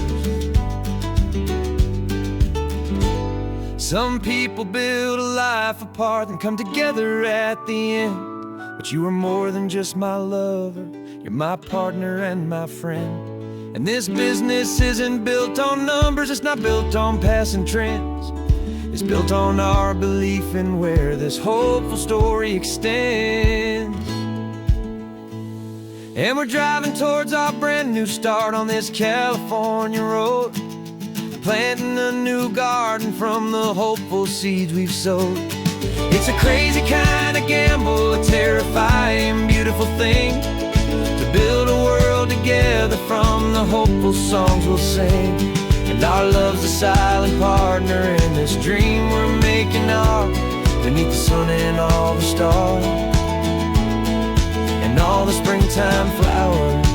Some people build a life apart and come together at the end, but you are more than just my lover, you're my partner and my friend. And this business isn't built on numbers, it's not built on passing trends. It's built on our belief in where this hopeful story extends. And we're driving towards our brand new start on this California road, planting a new garden from the hopeful seeds we've sowed. It's a crazy kind of gamble, a terrifying, beautiful thing, to build a world together from the hopeful songs we'll sing. And our love's a silent partner in this dream we're making ours, beneath the sun and all the stars, and all the springtime flowers.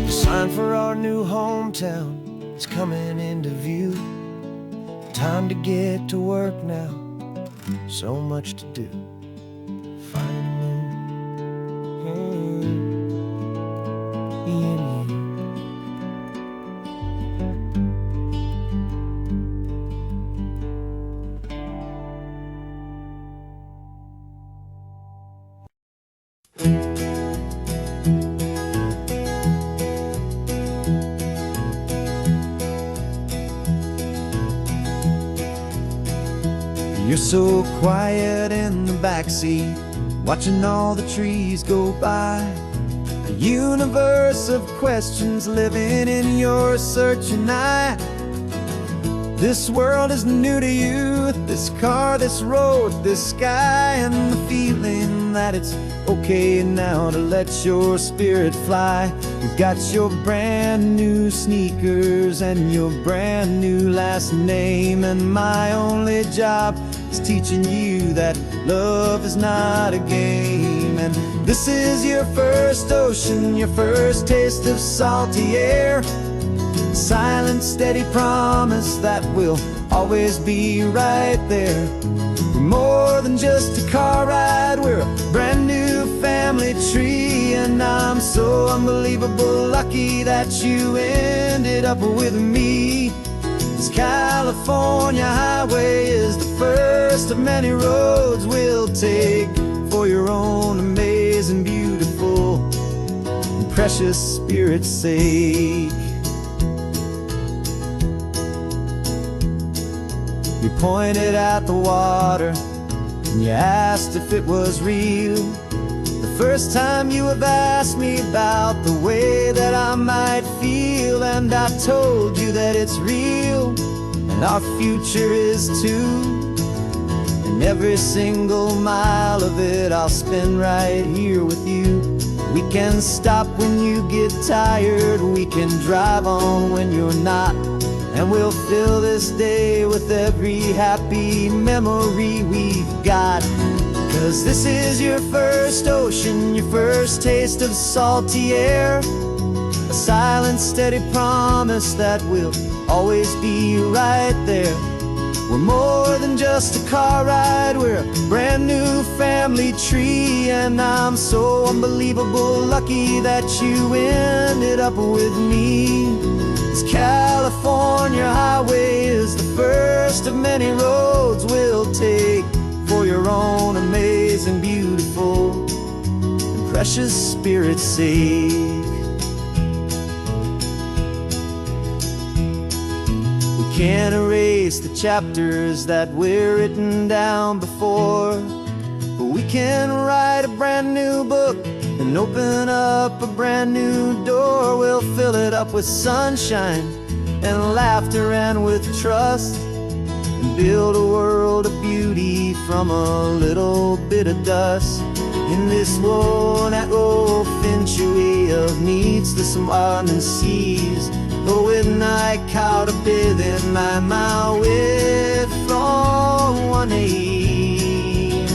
The sign for our new hometown is coming into view. Time to get to work now, so much to do. You're so quiet in the backseat, watching all the trees go by. A universe of questions living in your searching eye. This world is new to you, this car, this road, this sky, and the feeling that it's okay now to let your spirit fly. You've got your brand new sneakers and your brand new last name, and my only job is teaching you that love is not a game. And this is your first ocean, your first taste of salty air, a silent, steady promise that we'll always be right there. We're more than just a car ride, we're a brand new family tree, and I'm so unbelievable lucky that you ended up with me. This California highway is the first of many roads we'll take for your own amazing, beautiful, and precious spirit's sake. You pointed at the water and you asked if it was real. The first time you have asked me about the way that I might feel, and I told you that it's real and our future is too. And every single mile of it I'll spend right here with you. We can stop when you get tired, we can drive on when you're not, and we'll fill this day with every happy memory we've got. 'Cause this is your first ocean, your first taste of salty air, a silent, steady promise that we'll always be right there. We're more than just a car ride, we're a brand new family tree, and I'm so unbelievable lucky that you ended up with me. This California highway is the first of many roads we'll take for your own amazing, beautiful, and precious spirit's sake. We Can't erase the chapters that we're written down before, but we can write a brand new book and open up a brand new door. We'll fill it up with sunshine and laughter and with trust, and build a world of beauty from a little bit of dust. In this world century of needs, the wild and seas, but with night caught up in my with from one aim.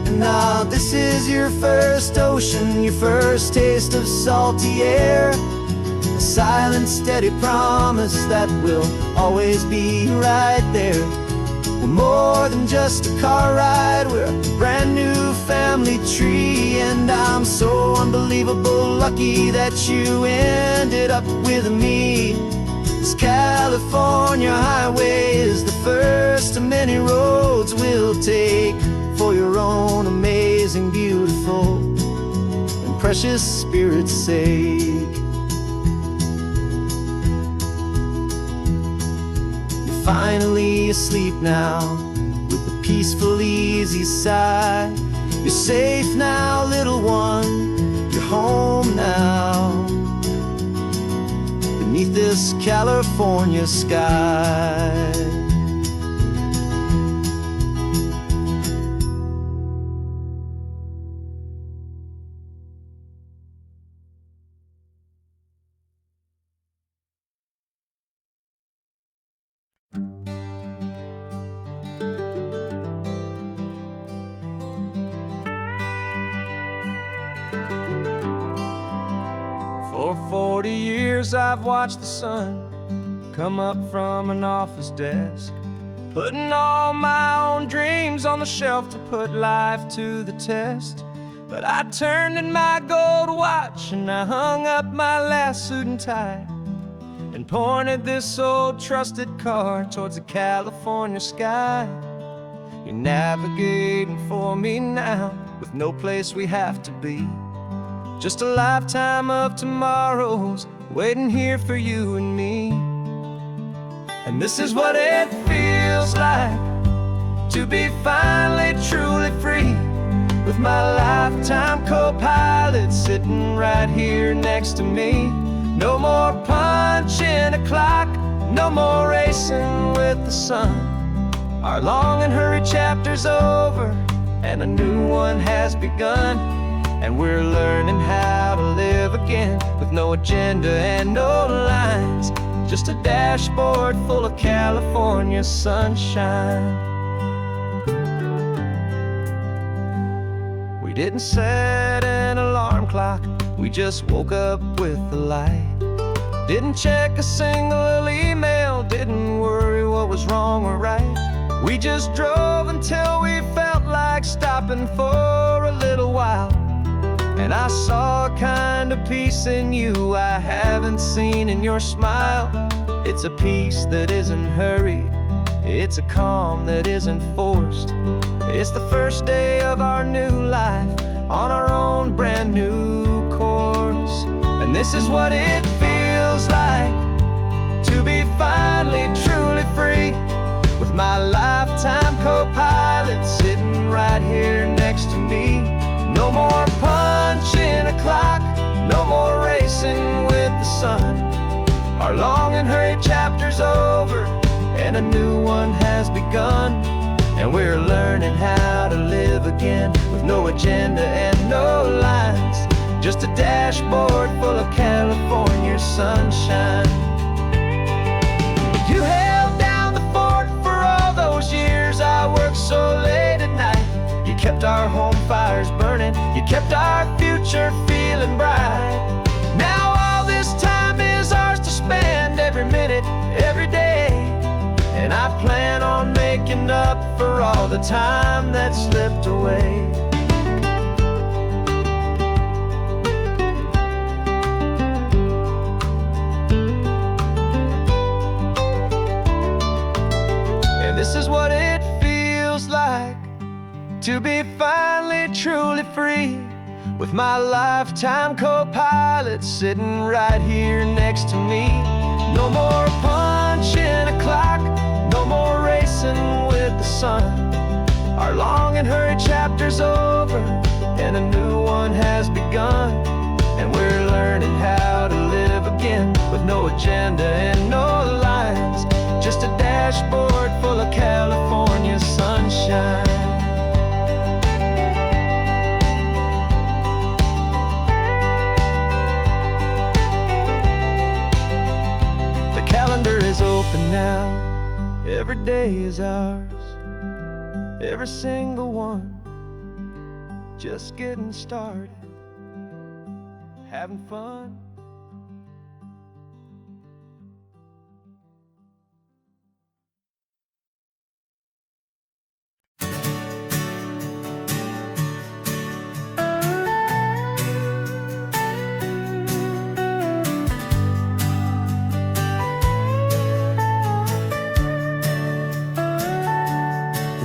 And now this is your first ocean, your first taste of salty air, a silent, steady promise that we'll always be right there. We're more than just a car ride, we're a brand new family tree. And I'm so unbelievable lucky that you ended up with me. This California highway is the first of many roads we'll take for your own amazing, beautiful, and precious spirit's sake. Finally asleep now, with a peaceful, easy sigh. You're safe now, little one, you're home now, beneath this California sky. For 40 years I've watched the sun come up from an office desk, putting all my own dreams on the shelf to put life to the test. But I turned in my gold watch and I hung up my last suit and tie, and pointed this old trusted car towards the California sky. You're navigating for me now, with no place we have to be, just a lifetime of tomorrows waiting here for you and me. And this is what it feels like to be finally truly free, with my lifetime co-pilot sitting right here next to me. No more punching a clock, no more racing with the sun. Our long and hurried chapter's over and a new one has begun. And we're learning how to live again, with no agenda and no lines, just a dashboard full of California sunshine. We didn't set an alarm clock, we just woke up with the light. Didn't check a single email, didn't worry what was wrong or right. We just drove until we felt like stopping for a little while. And I saw a kind of peace in you I haven't seen in your smile. It's a peace that isn't hurried, it's a calm that isn't forced. It's the first day of our new life on our own brand new course. And this is what it feels like to be finally truly free, with my lifetime co-pilot sitting right here next to me. No more punching a clock, no more racing with the sun. Our long and hurried chapter's over and a new one has begun. And we're learning how to live again, with no agenda and no lines, just a dashboard full of California sunshine. You held down the fort for all those years I worked so late at night. You kept our home fires burning, you kept our future feeling bright. Now all this time is ours to spend, every minute, every day. And I plan on making up for all the time that slipped away. And this is what it feels like to be finally truly free, with my lifetime co-pilot sitting right here next to me. No more punching a clock, no more racing with the sun. Our long and hurried chapter's over, and a new one has begun. And we're learning how to live again, with no agenda and no lines, just a dashboard full of California sunshine. The calendar is open now, every day is ours, every single one, just getting started, having fun.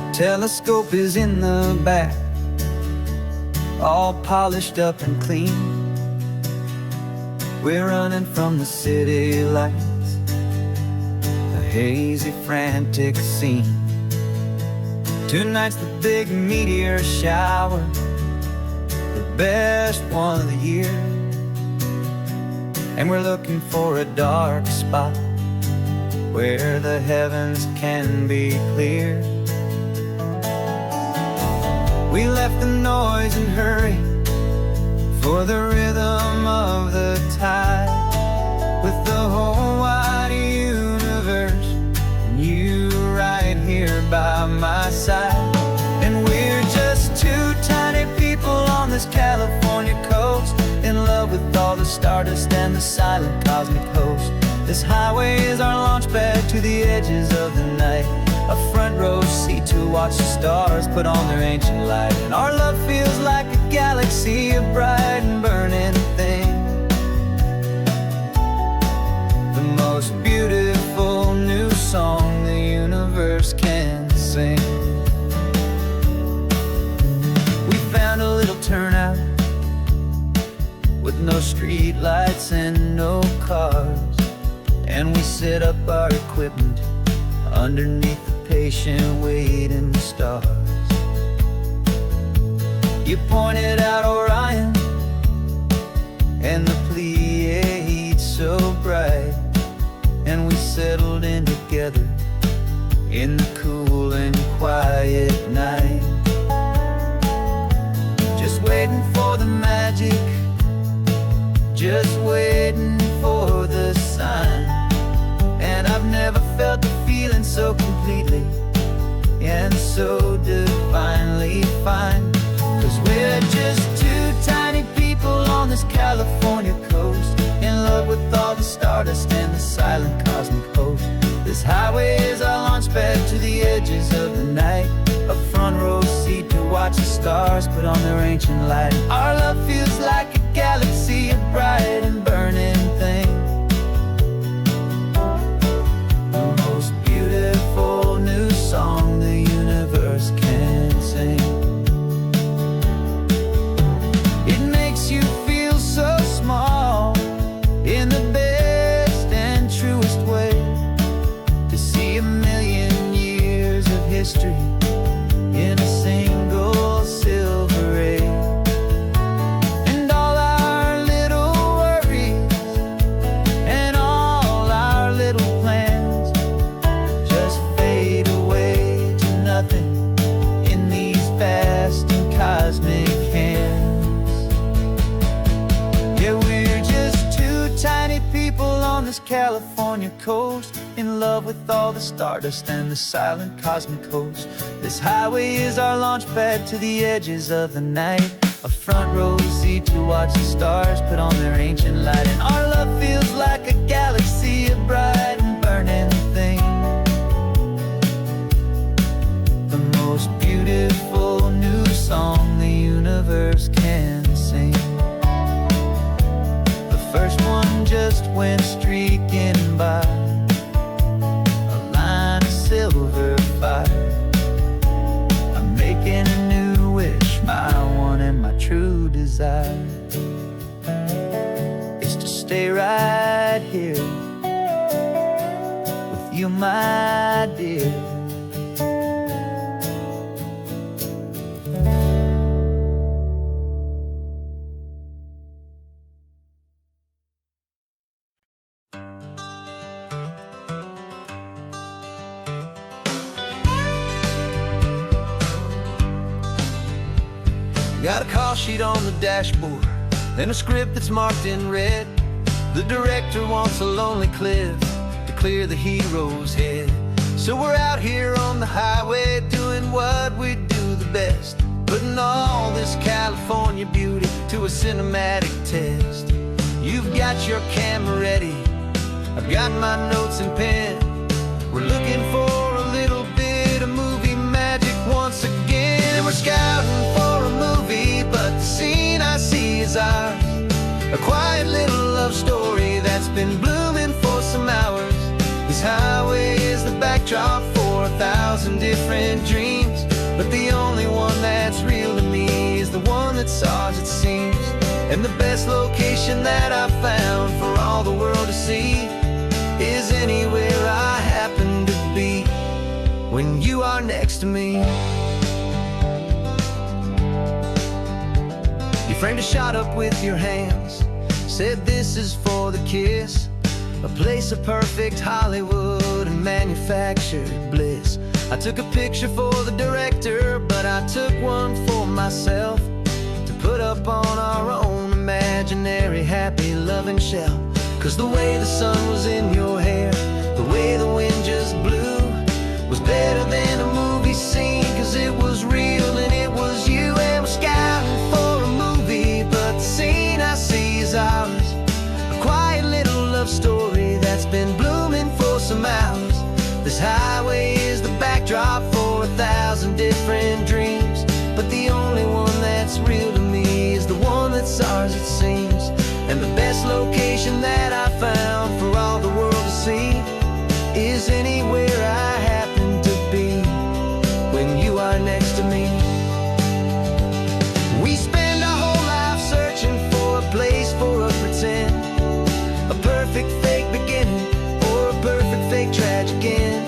The telescope is in the back, all polished up and clean. We're running from the city lights, a hazy, frantic scene. Tonight's the big meteor shower, the best one of the year. And we're looking for a dark spot where the heavens can be clear. We left the noise and hurry for the rhythm of the tide, with the whole wide universe and you right here by my side. And we're just two tiny people on this California coast, in love with all the stardust and the silent cosmic host. This highway is our launch pad to the edges of the night, a front row seat to watch the stars put on their ancient light. And our love feels like a galaxy, a bright and burning thing, the most beautiful new song the universe can sing. We found a little turnout with no street lights and no cars, and we set up our equipment underneath the patient waiting stars. You pointed out Orion and the Pleiades so bright, and we settled in together in the cool and quiet night, just waiting for the magic, just waiting for the sign. And I've never felt the feeling so completely and so divinely fine, 'cause we're just two tiny people on this California coast, in love with all the stardust and the silent cosmic host. This highway is our launch pad to the edges of the night, a front row seat to watch the stars put on their ancient light. Our love feels like a galaxy, a bright and burning thing, the most beautiful new song the universe can sing. It makes you feel so small in the best and truest way, to see a million years of history in a single silver ray. And all our little worries and all our little plans just fade away to nothing in these vast and cosmic hands. Yeah, we're just two tiny people on this California coast, in love with all the stardust and the silent cosmic host. This highway is our launch pad to the edges of the night, a front row seat to watch the stars put on their ancient light. And our love feels like a galaxy, a bright and burning thing, the most beautiful new song the universe can sing. The first one just went streaking by, a line of silver fire. I'm making a new wish, my one and my true desire is to stay right here with you, my dear. Got a call sheet on the dashboard and a script that's marked in red. The director wants a lonely cliff to clear the hero's head. So we're out here on the highway doing what we do the best, putting all this California beauty to a cinematic test. You've got your camera ready, I've got my notes and pen. We're looking for a little bit of movie magic once again. And we're scouting for a movie, but the scene I see is ours. A quiet little love story that's been blooming for some hours. This highway is the backdrop for 1,000 different dreams, but the only one that's real to me is the one that's ours, it seems. And the best location that I've found for all the world to see is anywhere I happen to be when you are next to me. You framed a shot up with your hands, said this is for the kiss, a place of perfect Hollywood and manufactured bliss. I took a picture for the director, but I took one for myself to put up on our own imaginary happy loving shelf. Cause the way the sun was in your hair, the way the wind just blew, was better than a movie scene, cause it was real and it was you. And we're scouting for a movie, but the scene I see is ours. A quiet little love story that's been blooming for some hours. This highway is the backdrop for 1,000 different dreams, but the only one that's real to me is the one that's ours, it seems. And the best location that I found for all the world to see is anywhere I happen to be when you are next to me. We spend our whole life searching for a place for a pretend, a perfect fake beginning or a perfect fake tragic end.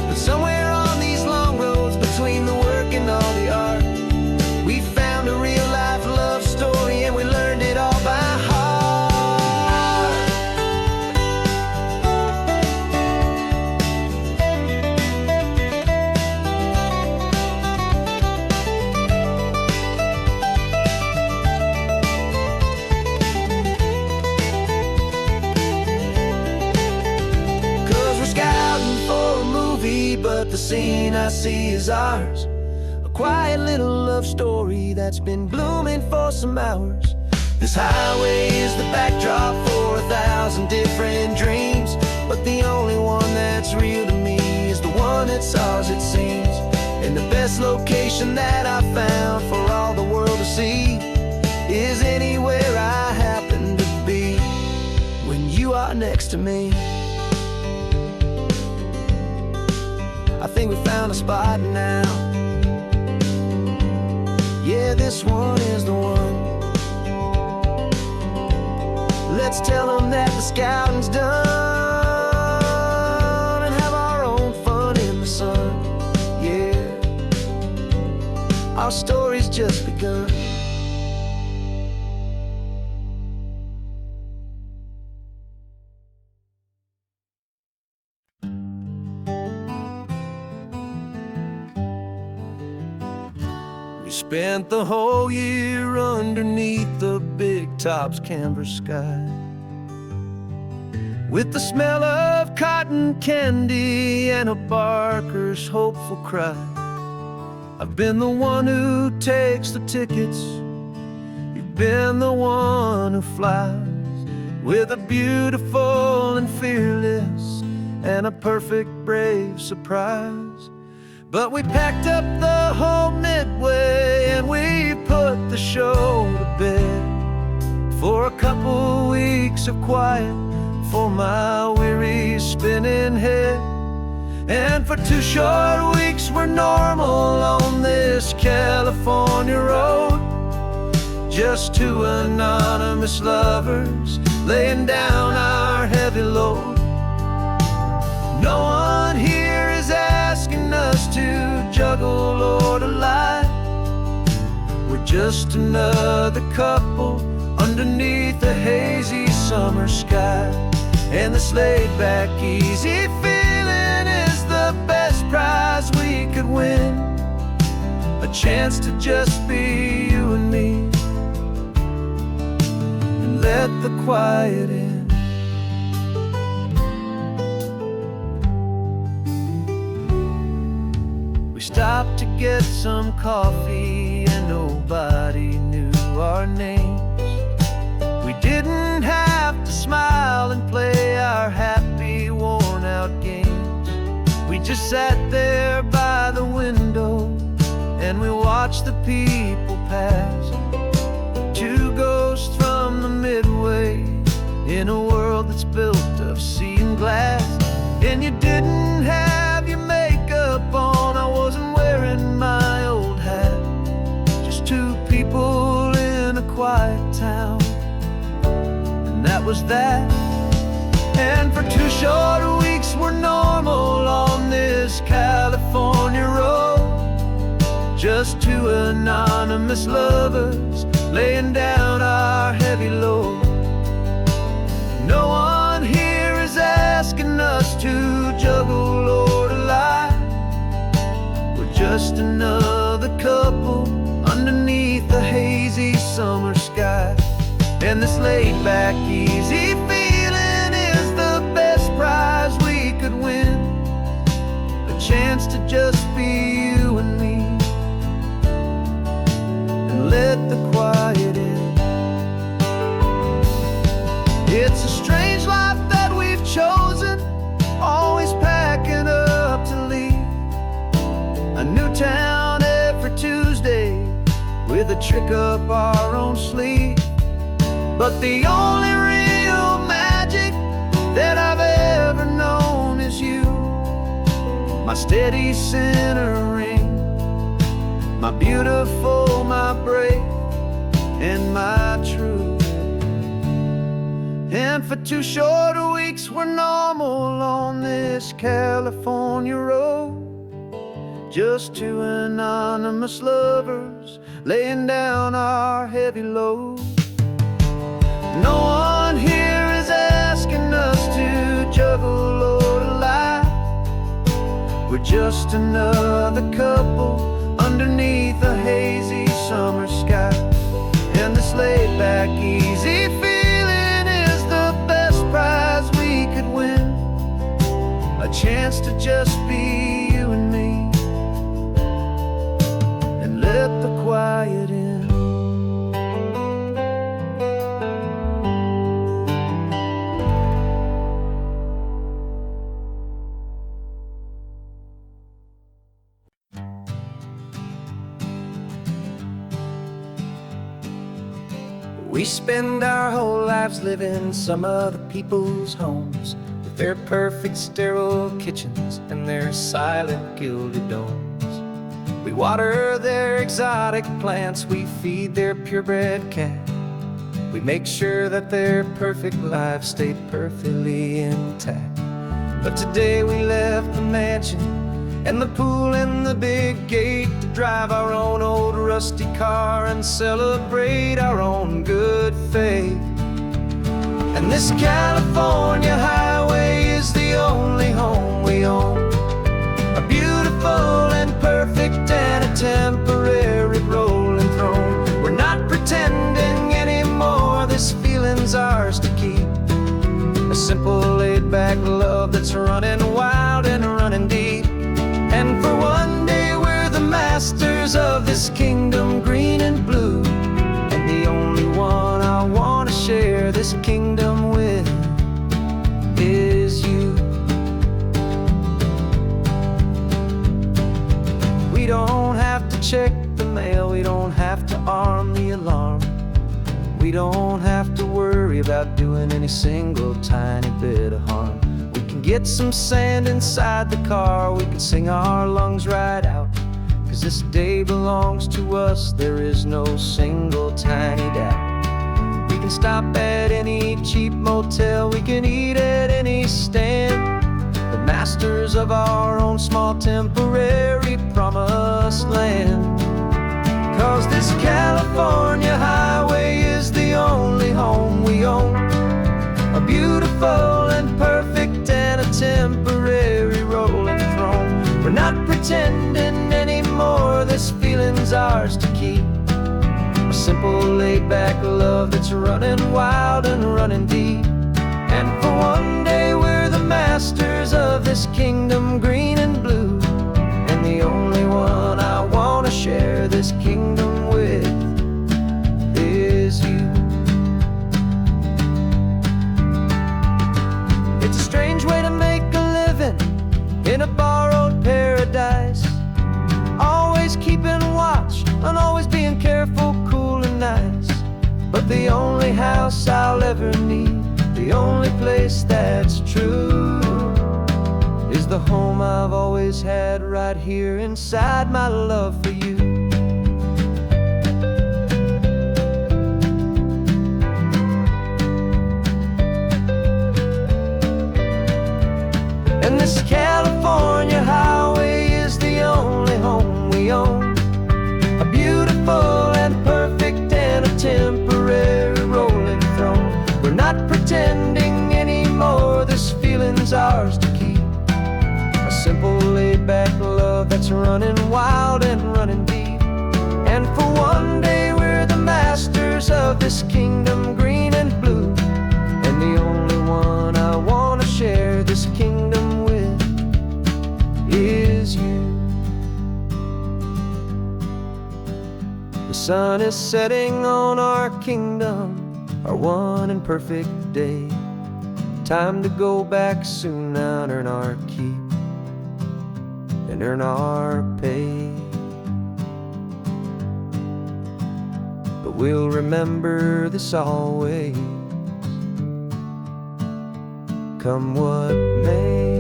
But somewhere on these long roads between the work and all the art, we found a real life love story and we learned it all by heart. But the scene I see is ours. A quiet little love story that's been blooming for some hours. This highway is the backdrop for 1,000 different dreams, but the only one that's real to me is the one that's ours, it seems. And the best location that I found for all the world to see is anywhere I happen to be when you are next to me. I think we found a spot now. Yeah, this one is the one. Let's tell them that the scouting's done and have our own fun in the sun. Yeah, our story's just begun. Spent the whole year underneath the big top's canvas sky, with the smell of cotton candy and a barker's hopeful cry. I've been the one who takes the tickets, you've been the one who flies, with a beautiful and fearless and a perfect brave surprise. But we packed up the whole Midway and we put the show to bed for a couple weeks of quiet for my weary spinning head. And for 2 short weeks we're normal on this California road, just 2 anonymous lovers laying down our heavy load. No one juggle or to lie. We're just another couple underneath a hazy summer sky. And this laid-back, easy feeling is the best prize we could win. A chance to just be you and me, and let the quiet in. We stopped to get some coffee and nobody knew our names. We didn't have to smile and play our happy, worn-out games. We just sat there by the window and we watched the people pass. Two ghosts from the Midway in a world that's built of sea and glass. And you didn't have your makeup on, I wasn't wearing my old hat. Just two people in a quiet town, and that was that. And for 2 short weeks we're normal on this California road. Just two anonymous lovers laying down our heavy load. No one here is asking us to juggle or to lie. We're just another couple underneath the hazy summer sky. And this laid-back, easy feeling is the best prize we could win. A chance to just be you and me, and let the quiet in. It's a strange life that we've chosen, always packing up to leave. A new town every Tuesday with a trick up our own sleeve. But the only real magic that I've ever known is you, my steady centering, my beautiful, my brave, and my true. And for 2 short weeks we're normal on this California road. Just two anonymous lovers laying down our heavy load. No one here is asking us to juggle or to lie. We're just another couple underneath a hazy summer sky. And this laid-back, easy feeling is the best prize we could win. A chance to just be you and me, and let the quiet in. We spend our whole lives living some other people's homes, with their perfect sterile kitchens and their silent gilded domes. We water their exotic plants, we feed their purebred cat. We make sure that their perfect lives stay perfectly intact. But today we left the mansion and the pool and the big gate to drive our own old rusty car and celebrate our own good faith. And this California highway is the only home we own, a beautiful and perfect and a temporary rolling throne. We're not pretending anymore, this feeling's ours to keep. A simple laid-back love that's running wild and running deep. And for one day we're the masters of this kingdom green and blue, and the only one I want to share this kingdom with is you. We don't have to check the mail, we don't have to arm the alarm. We don't have to worry about doing any single tiny bit of harm. We can get some sand inside the car, we can sing our lungs right out, 'cause this day belongs to us, there is no single tiny doubt. We can stop at any cheap motel, we can eat at any stand, the masters of our own small temporary promise California highway is the only home we own. A beautiful and perfect and a temporary rolling throne. We're not pretending anymore, this feeling's ours to keep. A simple laid-back love that's running wild and running deep. And for one day we're the masters of this kingdom green and blue. And the only one I want to share this kingdom with is you. It's a strange way to make a living in a borrowed paradise. Always keeping watch and always being careful, cool and nice. But the only house I'll ever need, the only place that's true, is the home I've always had right here inside my love for you. And this California highway is the only home we own. A beautiful and perfect and a temporary rolling throne. We're not pretending anymore, this feeling's ours to keep. A simple laid-back love that's running wild and running deep. And for one day we're the masters of this kingdom green and blue. And the only one I want to share this kingdom with is you. The sun is setting on our kingdom, our one and perfect day. Time to go back soon now and earn our keep and earn our pay. But we'll remember this always, come what may.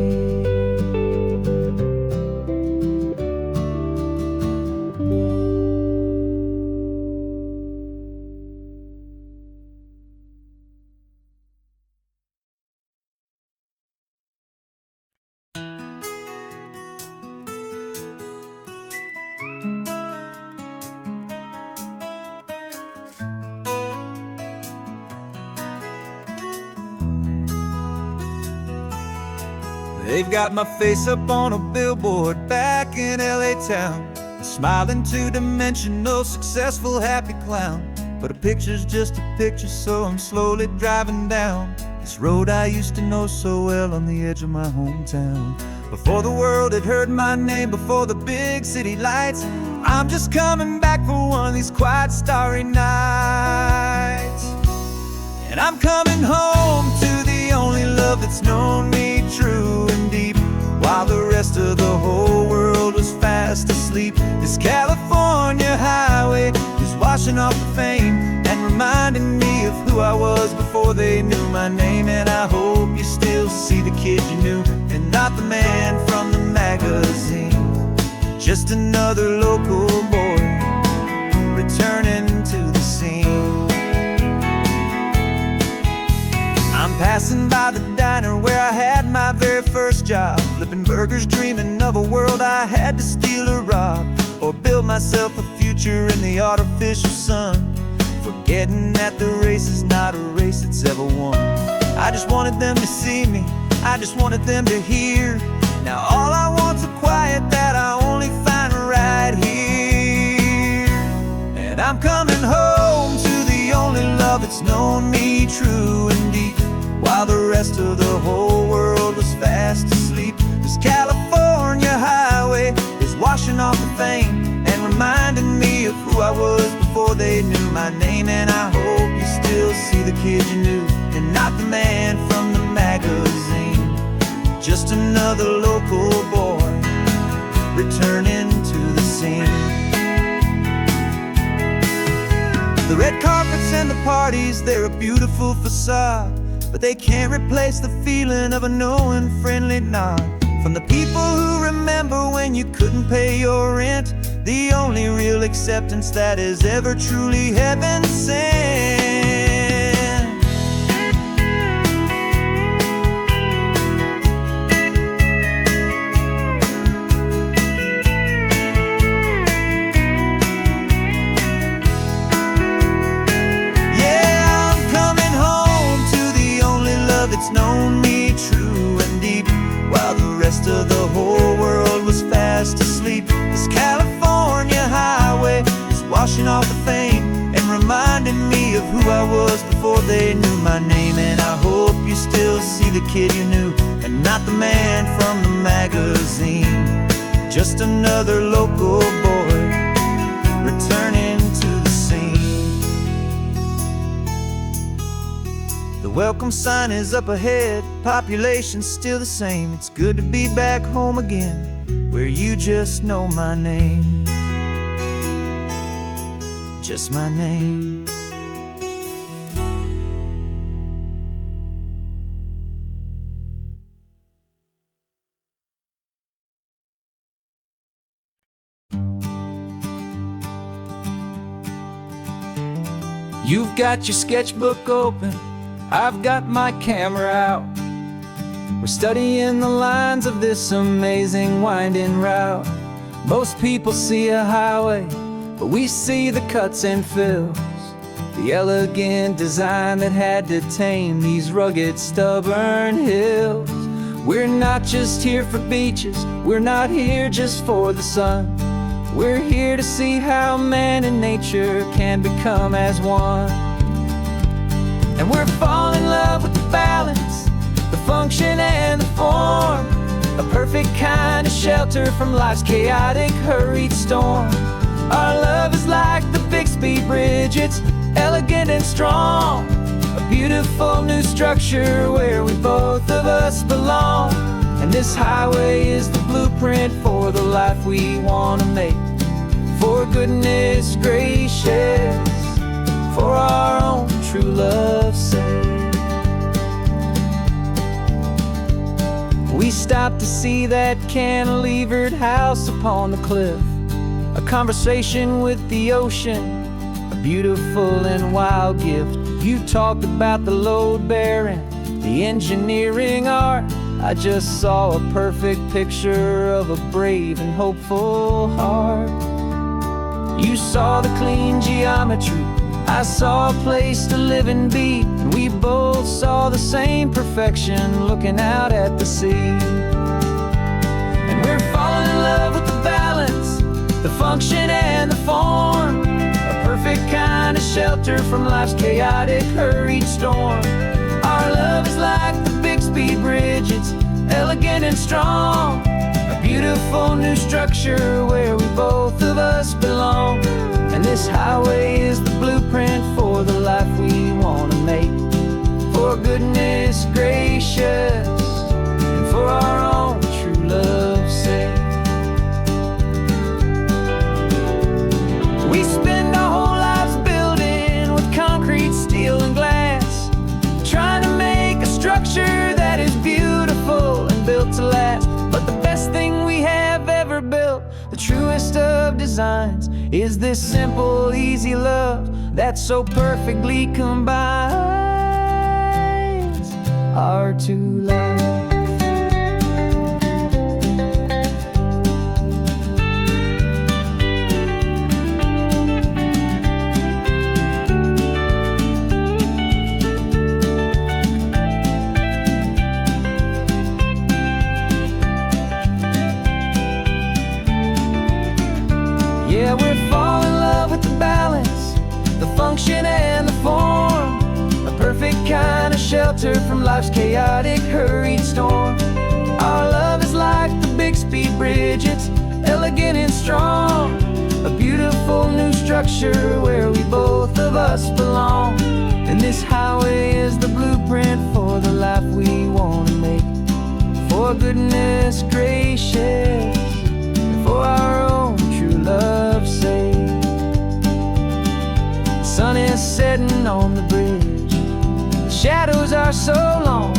They've got my face up on a billboard back in LA town, a smiling two-dimensional, successful, happy clown. But a picture's just a picture, so I'm slowly driving down this road I used to know so well on the edge of my hometown. Before the world had heard my name, before the big city lights, I'm just coming back for one of these quiet, starry nights. And I'm coming home to the only love that's known me true and deep, while the rest of the whole world was fast asleep. This California highway is washing off the fame and reminding me of who I was before they knew my name. And I hope you still see the kid you knew and not the man from the magazine. Just another local boy returning to the scene. I'm passing by the diner where I had my very first job, flipping burgers, dreaming of a world I had to steal or rob, or build myself a future in the artificial sun, forgetting that the race is not a race that's ever won. I just wanted them to see me, I just wanted them to hear. Now all I want's a quiet that I only find right here. And I'm coming home to the only love that's known me true and deep, while the rest of the whole world was fast asleep. This California highway is washing off the fame and reminding me of who I was before they knew my name. And I hope you still see the kid you knew and not the man from the magazine. Just another local boy returning to the scene. The red carpets and the parties, they're a beautiful facade, but they can't replace the feeling of a knowing, friendly nod from the people who remember when you couldn't pay your rent. The only real acceptance that is ever truly heaven sent. after the whole world was fast asleep. This California highway is washing off the fame and reminding me of who I was before they knew my name. And I hope you still see the kid you knew and not the man from the magazine. Just another local boy returning to the scene. The welcome sign is up ahead, population's still the same. It's good to be back home again, where you just know my name. Just my name. You've got your sketchbook open, I've got my camera out. We're studying the lines of this amazing winding route. Most people see a highway, but we see the cuts and fills, the elegant design that had to tame these rugged, stubborn hills. We're not just here for beaches, we're not here just for the sun. We're here to see how man and nature can become as one. And we're falling in love with the balance, the function and the form, a perfect kind of shelter from life's chaotic, hurried storm. Our love is like the Bixby Bridge, it's elegant and strong, a beautiful new structure where we both of us belong. And this highway is the blueprint for the life we want to make. For goodness gracious, for our own true love's sake. We stopped to see that cantilevered house upon the cliff, a conversation with the ocean, a beautiful and wild gift. You talked about the load bearing, the engineering art. I just saw a perfect picture of a brave and hopeful heart. You saw the clean geometry, I saw a place to live and be, and we both saw the same perfection looking out at the sea. And we're falling in love with the balance, the function and the form, a perfect kind of shelter from life's chaotic, hurried storm. Our love is like the Bixby Bridge, it's elegant and strong, a beautiful new structure where we both of us belong. And this highway is the blueprint for the life we want to make. For goodness gracious, and for our own true love's sake. We spend our whole lives building with concrete, steel and glass, trying to make a structure that is beautiful and built to last. But the best thing we have ever built, the truest of designs, is this simple, easy love that so perfectly combines our two lives. Yeah, we're falling in love with the balance, the function and the form, a perfect kind of shelter from life's chaotic, hurried storm. Our love is like the Bixby Bridge, it's elegant and strong, a beautiful new structure where we both of us belong. And this highway is the blueprint for the life we want to make. For goodness gracious, for our own true love's sake. The sun is setting on the bridge, the shadows are so long,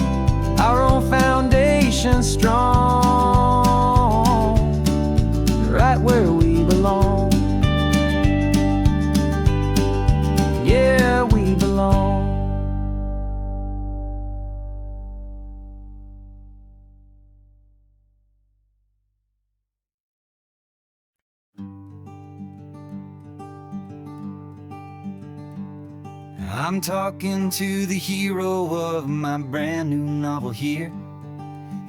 our own foundation strong, right where we belong. Yeah, we belong. I'm talking to the hero of my brand new novel here,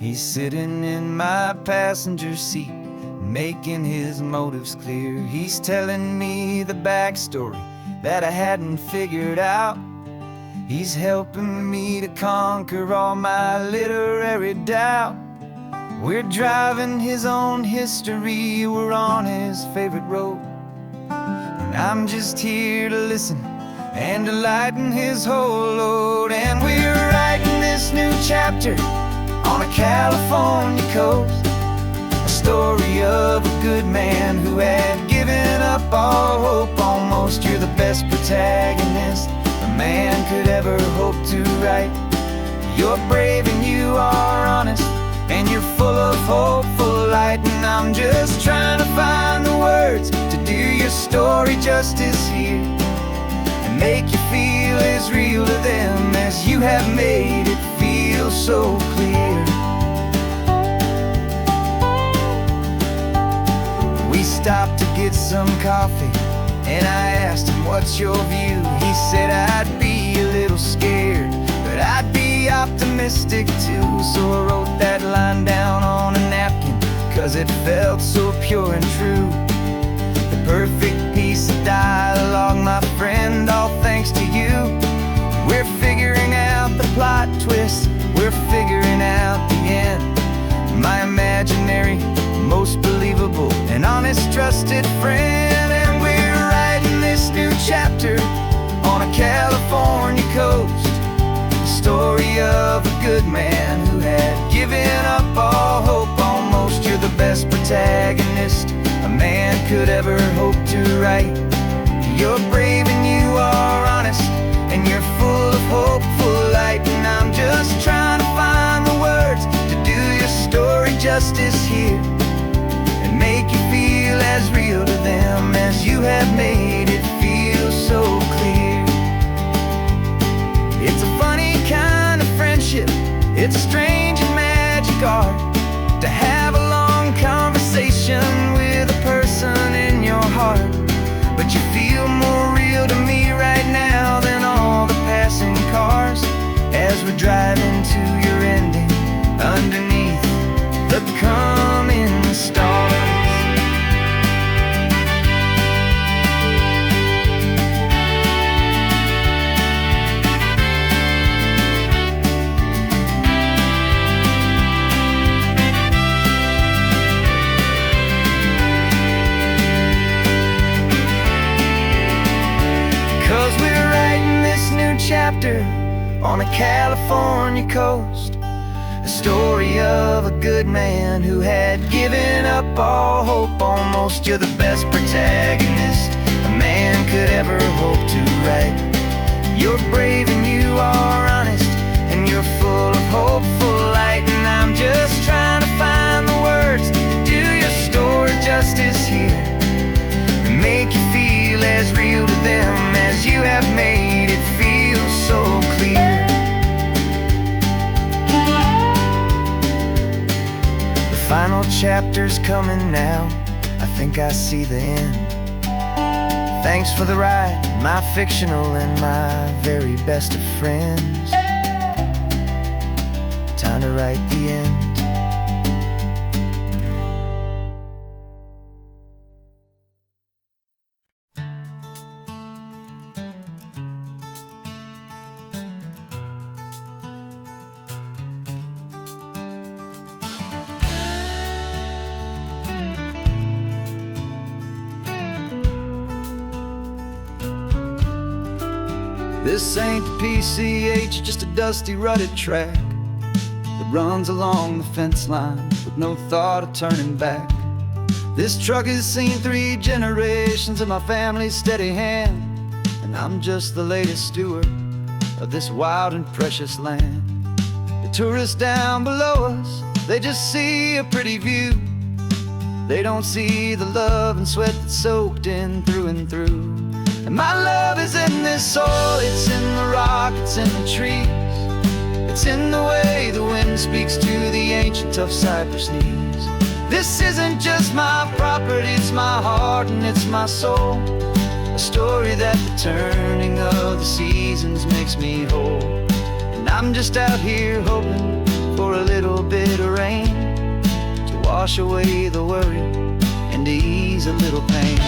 He's sitting in my passenger seat, making his motives clear. He's telling me the backstory that I hadn't figured out. He's helping me to conquer all my literary doubt. We're driving his own history, we're on his favorite road, and I'm just here to listen and to lighten his whole load. And we're writing this new chapter on a California coast, a story of a good man who had given up all hope almost. You're the best protagonist a man could ever hope to write. You're brave and you are honest, and you're full of hopeful light. And I'm just trying to find the words to do your story justice here, and make you feel as real to them as you have made it feel so clear. We stopped to get some coffee, and I asked him, what's your view? He said, I'd be a little scared, but I'd be optimistic too. So I wrote that line down on a napkin, 'cause it felt so pure and true. The perfect piece of dialogue, my friend, all thanks to you. We're figuring out the plot twist, we're figuring out the end. My imaginary, most believable and honest trusted friend. And we're writing this new chapter on a California coast, the story of a good man who had given up all hope almost. You're the best protagonist a man could ever hope to write. You're brave and you are honest, and you're full of hopeful light. And I'm just trying to find the words to do your story justice here, and make you feel as real to them as you have made it feel so clear. It's a funny kind of friendship, it's a strange and magic art to have a long conversation with a person in your heart. But you feel more real to me right now than all the passing cars, as we're driving to your ending underneath the coming stars. 'Cause we're writing this new chapter on a California coast, a story of a good man who had given up all hope almost. You're the best protagonist a man could ever hope to write. You're brave and you are honest, and you're full of hopeful light. And I'm just trying to find the words to do your story justice here, and make you feel as real to them as you have made it feel so clear. The final chapter's coming now, I think I see the end. Thanks for the ride, my fictional and my very best of friends. Time to write the end. This ain't the PCH, just a dusty, rutted track that runs along the fence line with no thought of turning back. This truck has seen 3 generations of my family's steady hand, and I'm just the latest steward of this wild and precious land. The tourists down below us, they just see a pretty view. They don't see the love and sweat that's soaked in through and through. And my love is in this soil, it's in the rock, it's in the trees. It's in the way the wind speaks to the ancient tough cypress knees. This isn't just my property, it's my heart and it's my soul. A story that the turning of the seasons makes me whole. And I'm just out here hoping for a little bit of rain to wash away the worry and to ease a little pain.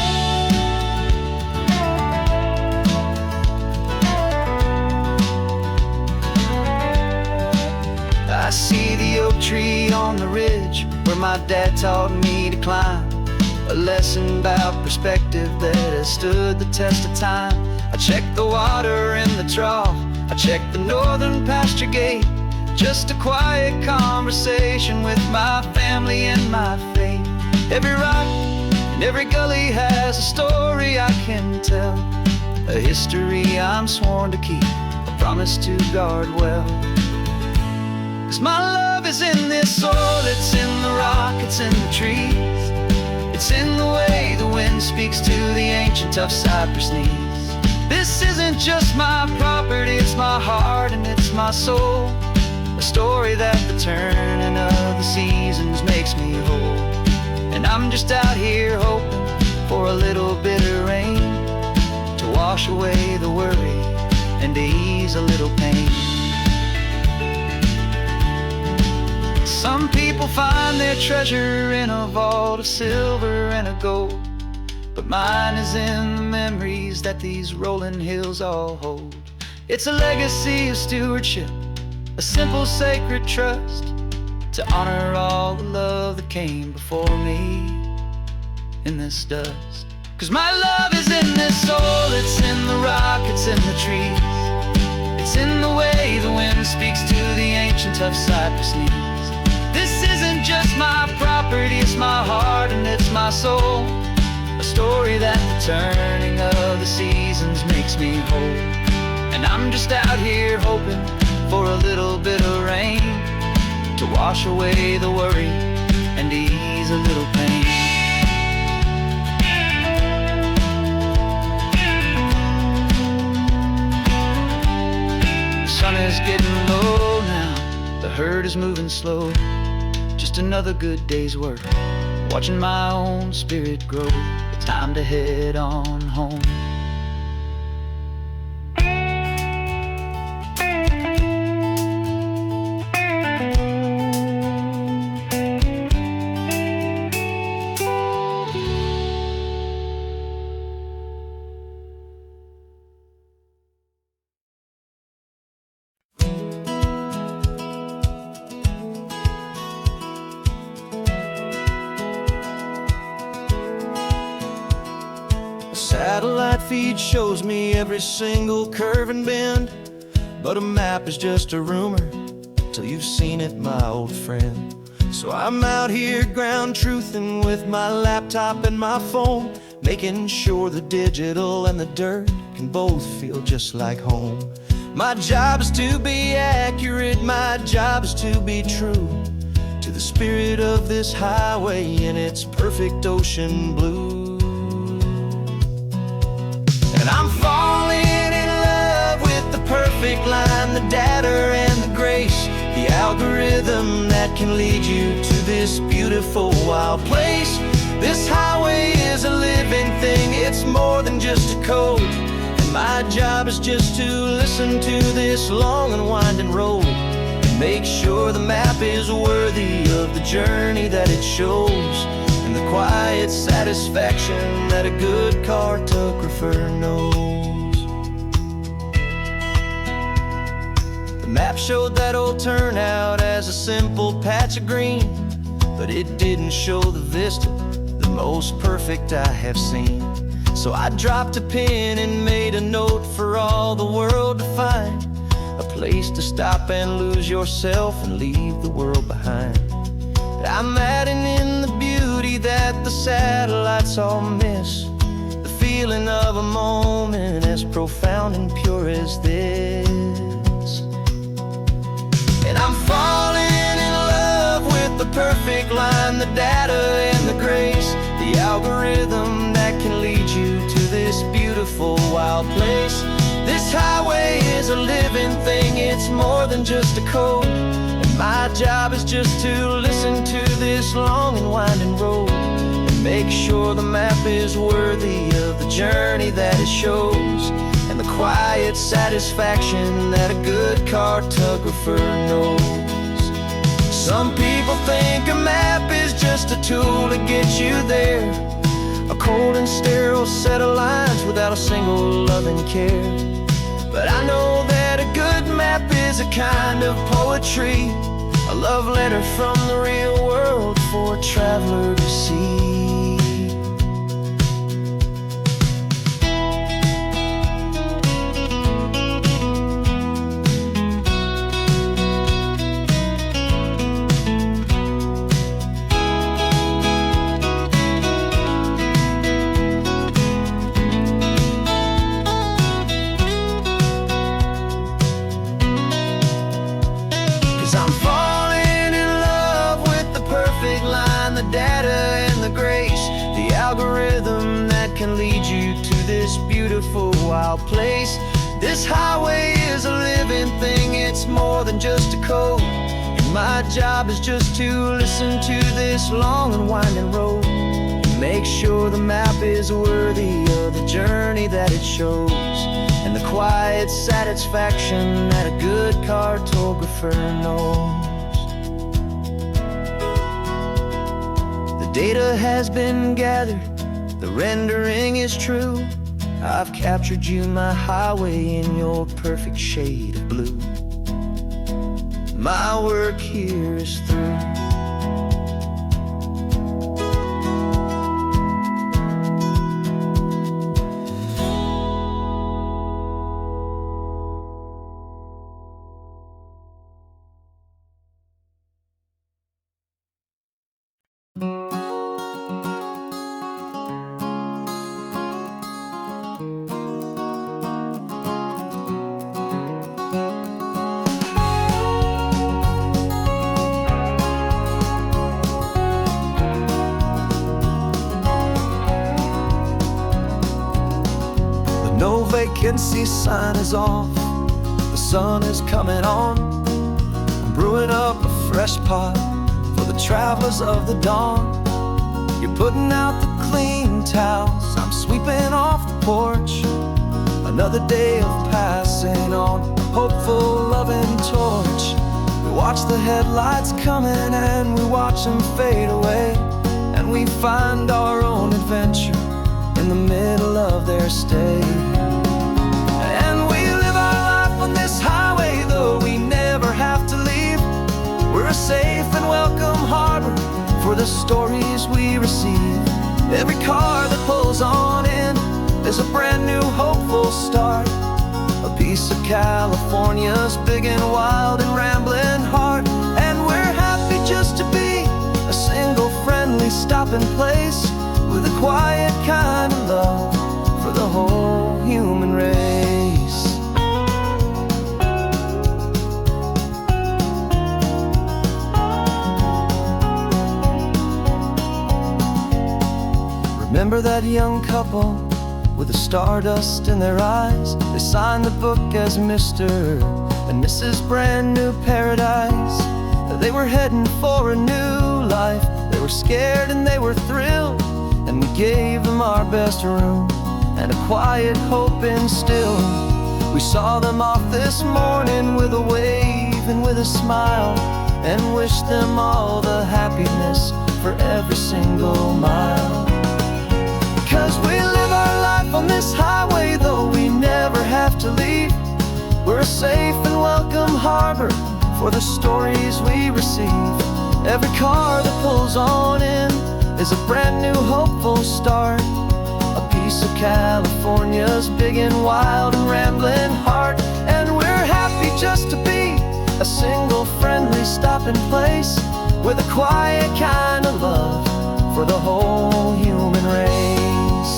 I see the oak tree on the ridge where my dad taught me to climb, a lesson about perspective that has stood the test of time. I check the water in the trough, I check the northern pasture gate, just a quiet conversation with my family and my faith. Every rock and every gully has a story I can tell, a history I'm sworn to keep, a promise to guard well. 'Cause my love is in this soil, it's in the rock, it's in the trees, it's in the way the wind speaks to the ancient tough cypress knees. This isn't just my property, it's my heart and it's my soul, a story that the turning of the seasons makes me whole. And I'm just out here hoping for a little bit of rain to wash away the worry and to ease a little pain. Some people find their treasure in a vault of silver and of gold, but mine is in the memories that these rolling hills all hold. It's a legacy of stewardship, a simple sacred trust, to honor all the love that came before me in this dust. 'Cause my love is in this soul, it's in the rock, it's in the trees, it's in the way the wind speaks to the ancient tough cypress knees. This isn't just my property, it's my heart and it's my soul, a story that the turning of the seasons makes me whole. And I'm just out here hoping for a little bit of rain to wash away the worry and ease a little pain. The sun is getting low now, the herd is moving slow, just another good day's work, watching my own spirit grow. Time to head on home. Satellite feed shows me every single curve and bend, but a map is just a rumor till you've seen it, my old friend. So I'm out here ground truthing with my laptop and my phone, making sure the digital and the dirt can both feel just like home. My job is to be accurate, my job is to be true to the spirit of this highway in its perfect ocean blue. And I'm falling in love with the perfect line, the data and the grace, the algorithm that can lead you to this beautiful wild place. This highway is a living thing, it's more than just a code, and my job is just to listen to this long and winding road and make sure the map is worthy of the journey that it shows, and the quiet satisfaction that a good cartographer knows. The map showed that old turnout as a simple patch of green, but it didn't show the vista, the most perfect I have seen. So I dropped a pin and made a note for all the world to find, a place to stop and lose yourself and leave the world behind. I'm adding in the beauty that the satellites all miss, the feeling of a moment as profound and pure as this. And I'm falling in love with the perfect line, the data and the grace, the algorithm that can lead you to this beautiful wild place. This highway is a living thing, it's more than just a code, and my job is just to listen to this long and winding road and make sure the map is worthy of the journey that it shows, and the quiet satisfaction that a good cartographer knows. Some people think a map is just a tool to get you there, a cold and sterile set of lines without a single loving care. But I know that a good map is a kind of poetry, a love letter from the real world for a traveler to see. 'Cause I'm falling in love with the perfect line, the data and the grace, the algorithm that can lead you to this beautiful wild place. This highway is a living thing, it's more than just a code. And my job is just to listen to this long and winding road, and make sure the map is worthy of the journey that it shows, and the quiet satisfaction that a good cartographer knows. The data has been gathered, the rendering is true. I've captured you, my highway, in your perfect shade of blue. My work here is through. No vacancy sign is off, the sun is coming on. I'm brewing up a fresh pot for the travelers of the dawn. You're putting out the clean towels, I'm sweeping off the porch. Another day of passing on a hopeful, loving torch. We watch the headlights coming and we watch them fade away, and we find our own adventure in the middle of their stay. And we live our life on this highway, though we never have to leave. We're a safe and welcome harbor for the stories we receive. Every car that pulls on in is a brand new hopeful start, a piece of California's big and wild and rambling heart. And we're happy just to be a single friendly stopping place, with a quiet kind of love for the whole human race. Remember that young couple with the stardust in their eyes? They signed the book as Mr. and Mrs. Brand New Paradise. They were heading for a new life. They were scared and they were thrilled, and we gave them our best room and a quiet hope instilled. We saw them off this morning with a wave and with a smile, and wished them all the happiness for every single mile. 'Cause we live our life on this highway, though we never have to leave. We're a safe and welcome harbor for the stories we receive. Every car that pulls on in is a brand new hopeful start, a piece of California's big and wild and rambling heart. And we're happy just to be a single friendly stopping place, with a quiet kind of love for the whole human race.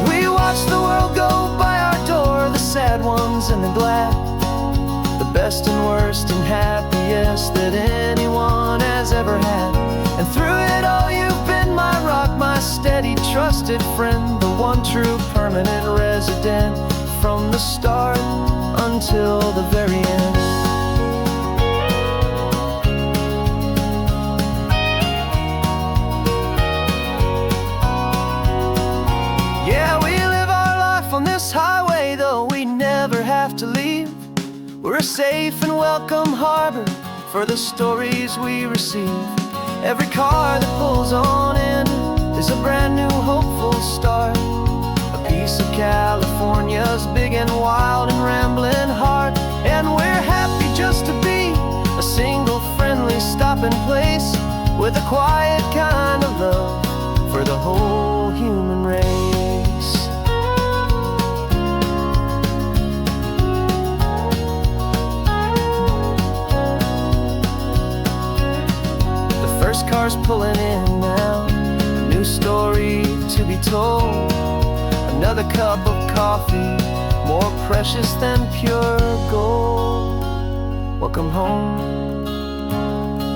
We watch the world go by our door, the sad ones and the glad, the best and worst and happiest that anyone has ever had. And through it all you've been my rock, my steady trusted friend, the one true permanent resident, from the start until the very end. Yeah, we live our life on this highway, though we never have to leave. We're We're safe and welcome harbor for the stories we receive. Every car that pulls on in is a brand new hopeful start. A piece of California's big and wild and rambling heart. And we're happy just to be a single friendly stopping place with a quiet kind of love for the whole human race. The first car's pulling in now, a new story to be told. Another cup of coffee, more precious than pure gold. Welcome home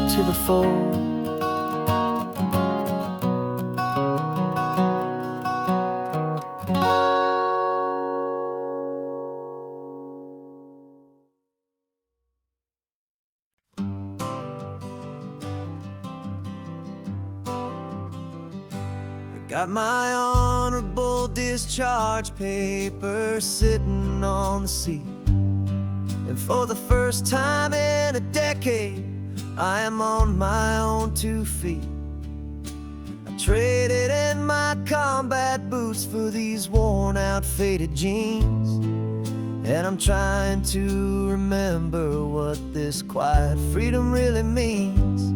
to the fold. Got my honorable discharge paper sitting on the seat, and for the first time in a decade, I am on my own 2 feet. I traded in my combat boots for these worn out faded jeans, and I'm trying to remember what this quiet freedom really means.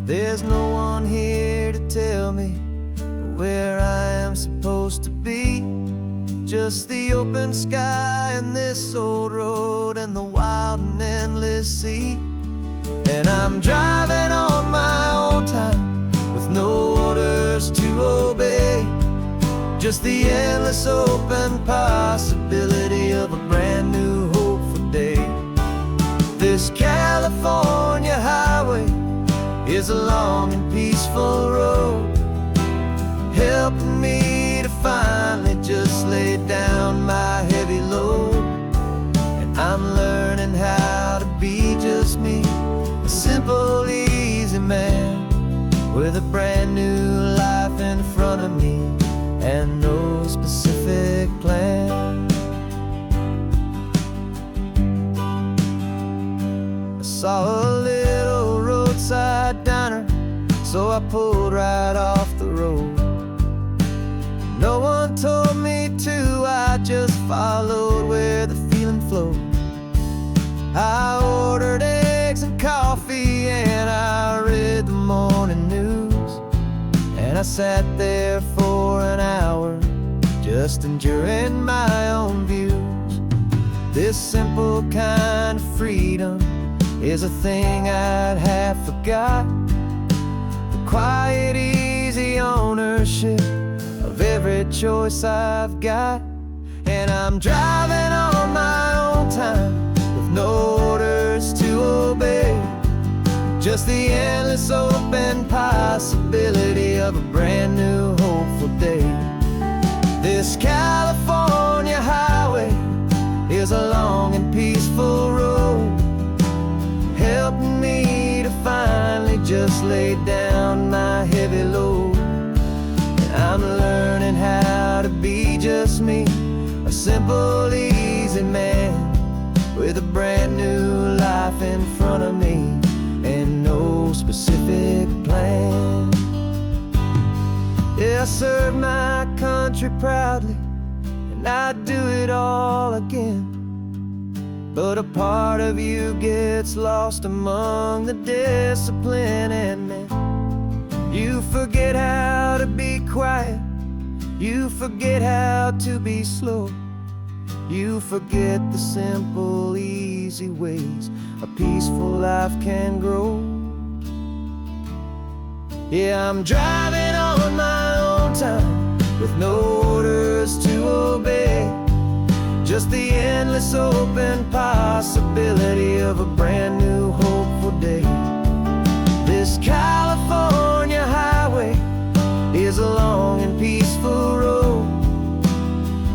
There's no one here to tell me where I am supposed to be, just the open sky and this old road and the wild and endless sea. And I'm driving on my own time with no orders to obey, just the endless open possibility of a brand new hopeful day. This California highway is a long and peaceful road, helping me to finally just lay down my heavy load. And I'm learning how to be just me, a simple, easy man with a brand new life in front of me and no specific plan. I saw a little roadside diner, so I pulled right off the road. No one told me to, I just followed where the feeling flowed. I ordered eggs and coffee and I read the morning news, and I sat there for an hour just enduring my own views. This simple kind of freedom is a thing I'd have forgot. The quiet, easy ownership of every choice I've got. And I'm driving on my own time with no orders to obey, just the endless open possibility of a brand new hopeful day. This California highway is a long and peaceful road, helping me to finally just lay down my heavy load. I'm learning how to be just me, a simple, easy man with a brand new life in front of me and no specific plan. Yeah, I serve my country proudly and I'd do it all again, but a part of you gets lost among the discipline and men. You forget how to be quiet, you forget how to be slow, you forget the simple, easy ways a peaceful life can grow. Yeah, I'm driving on my own time with no orders to obey, just the endless open possibility of a brand new hopeful day. This California highway is a long and peaceful road,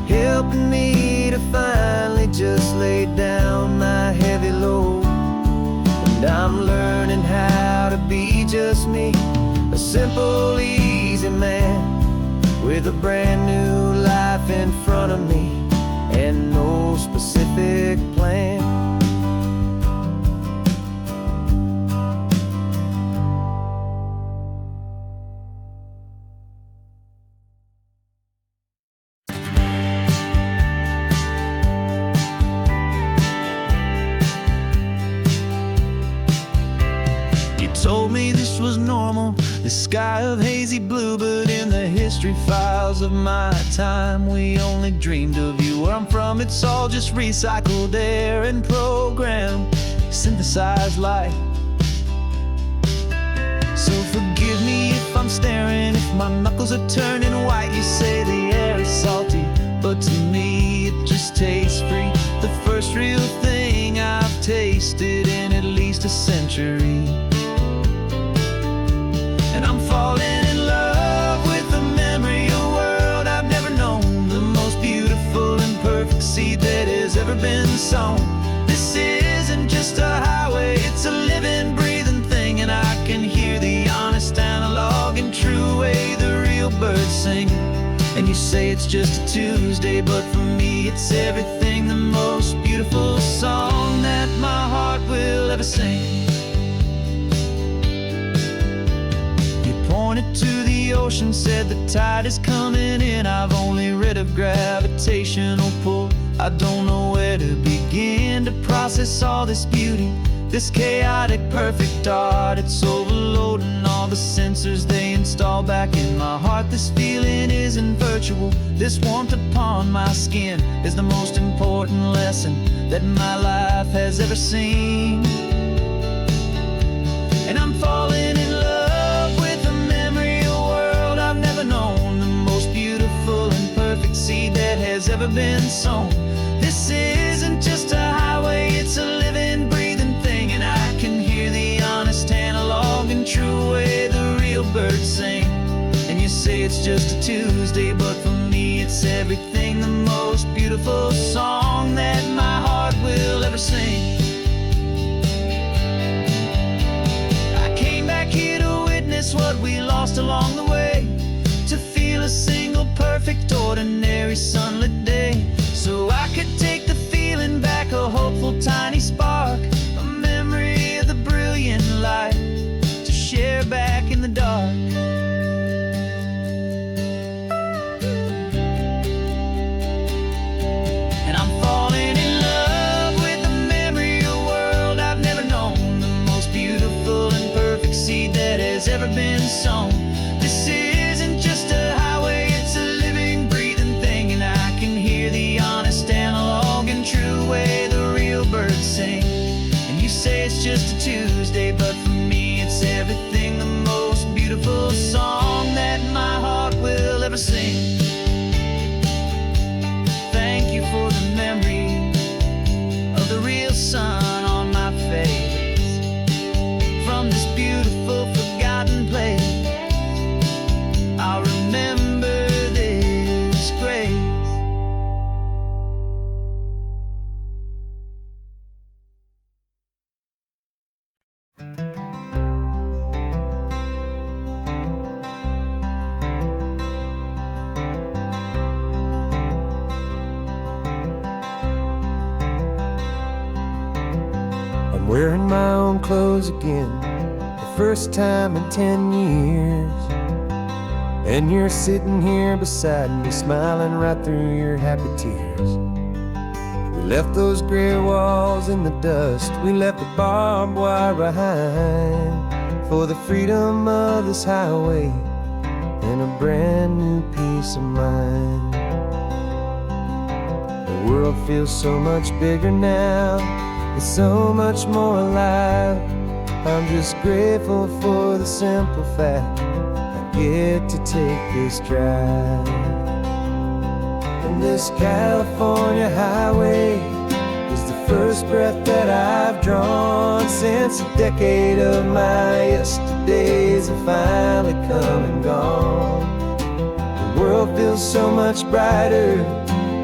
helping me to finally just lay down my heavy load. And I'm learning how to be just me, a simple, easy man with a brand new life in front of me and no specific plan. was normal, the sky of hazy blue. But in the history files of my time, we only dreamed of you. Where I'm from, it's all just recycled air and programmed, synthesized light. So forgive me if I'm staring, if my knuckles are turning white. You say the air is salty, but to me it just tastes free. The first real thing I've tasted in at least a century. And I'm falling in love with the memory of a world I've never known, the most beautiful and perfect seed that has ever been sown. This isn't just a highway, it's a living, breathing thing. And I can hear the honest analog and true way the real birds sing. And you say it's just a Tuesday, but for me it's everything, the most beautiful song that my heart will ever sing. You pointed to the ocean, said the tide is coming in. I've only read of gravitational pull. I don't know where to begin to process all this beauty, this chaotic perfect art. It's overloading all the sensors they install back in my heart. This feeling isn't virtual, this warmth upon my skin is the most important lesson that my life has ever seen. And I'm falling in love with the memory of a world I've never known, the most beautiful and perfect seed that has ever been sown. This isn't just a highway, it's a living, breathing thing. And I can hear the honest analog and true way the real birds sing. And you say it's just a Tuesday, but for me it's everything, the most beautiful song that my heart will ever sing. I came back here to witness what we lost along the way, to feel a single perfect ordinary sunlit day, so I could take the feeling back, a hopeful tiny spark, a memory of the brilliant light to share back in the dark. And I'm falling in love with the memory of a world I've never known, the most beautiful and perfect seed that has ever been sown. This isn't just a highway, it's a living, breathing thing. And I can hear the honest analog and true way the real birds sing. And you say it's just a Tuesday, but for me it's everything, the most beautiful song that my heart will ever sing. Thank you for the memory of the real sun on my face, from this beautiful forgotten place. I'll remember this grace. I'm wearing my own clothes again, the first time in 10 years. And you're sitting here beside me, smiling right through your happy tears. We left those gray walls in the dust, we left the barbed wire behind, for the freedom of this highway and a brand new peace of mind. The world feels so much bigger now, it's so much more alive. I'm just grateful for the simple fact I get to take this drive. And this California highway is the first breath that I've drawn since a decade of my yesterdays have finally come and gone. The world feels so much brighter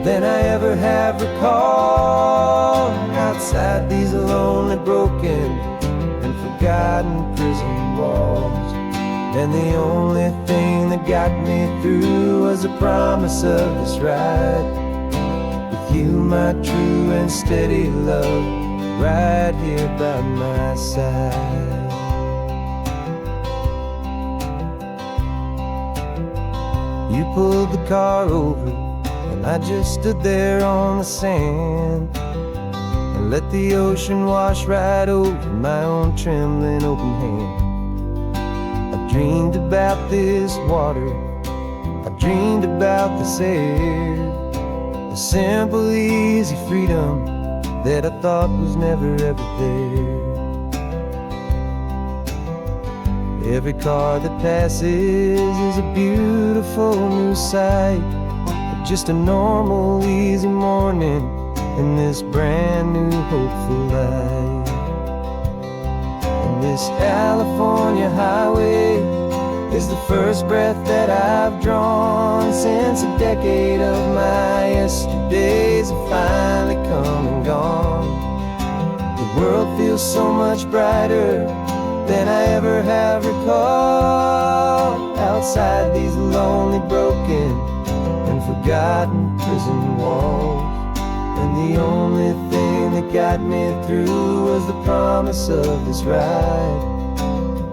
than I ever have recalled. Outside these lonely, broken, and forgotten prison walls, and the only thing that got me through was the promise of this ride with you, my true and steady love, right here by my side. You pulled the car over, and I just stood there on the sand and let the ocean wash right over my own trembling open hand. dreamed about this water, I dreamed about this air, the simple, easy freedom that I thought was never ever there. Every car that passes is a beautiful new sight, but just a normal, easy morning in this brand new, hopeful life. And this California highway is the first breath that I've drawn since a decade of my yesterdays have finally come and gone. The world feels so much brighter than I ever have recalled, outside these lonely, broken, and forgotten prison walls. And the only thing that got me through was the promise of this ride,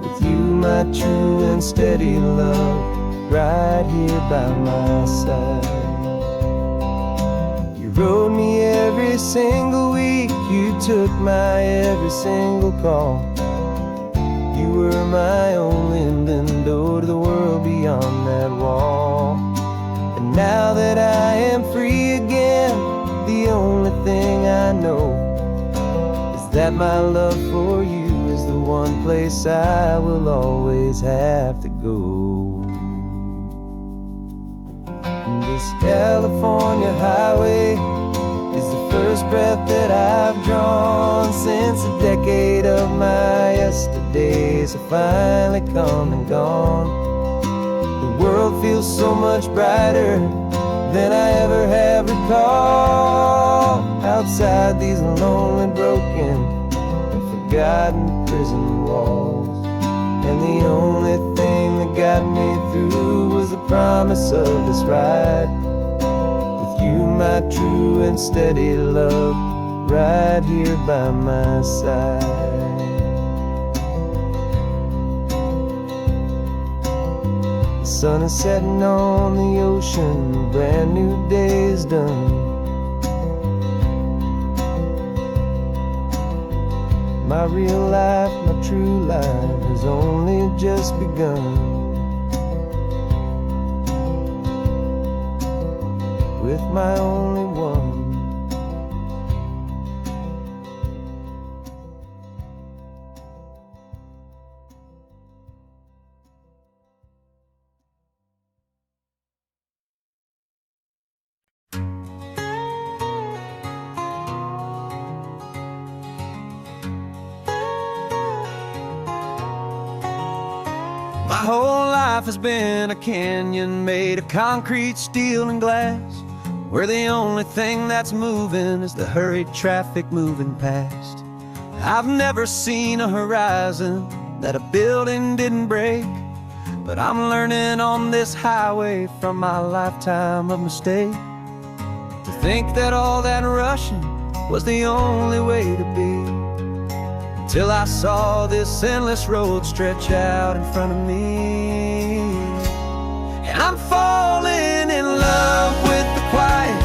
with you, my true and steady love, right here by my side. You rode me every single week, you took my every single call. You were my only window to the world beyond that wall. And now that I am free again, the only thing I know is that my love for you is the one place I will always have to go. And this California highway is the first breath that I've drawn since a decade of my yesterdays have finally come and gone. The world feels so much brighter than I ever have recalled, outside these lonely, broken, and forgotten prison walls. And the only thing that got me through was the promise of this ride, with you, my true and steady love, right here by my side. The sun is setting on the ocean, a brand new day is done. My real life, my true life has only just begun. With my only one. My whole life has been a canyon made of concrete, steel, and glass, where the only thing that's moving is the hurried traffic moving past. I've never seen a horizon that a building didn't break, but I'm learning on this highway from my lifetime of mistakes, to think that all that rushing was the only way to be. Till I saw this endless road stretch out in front of me. And I'm falling in love with the quiet,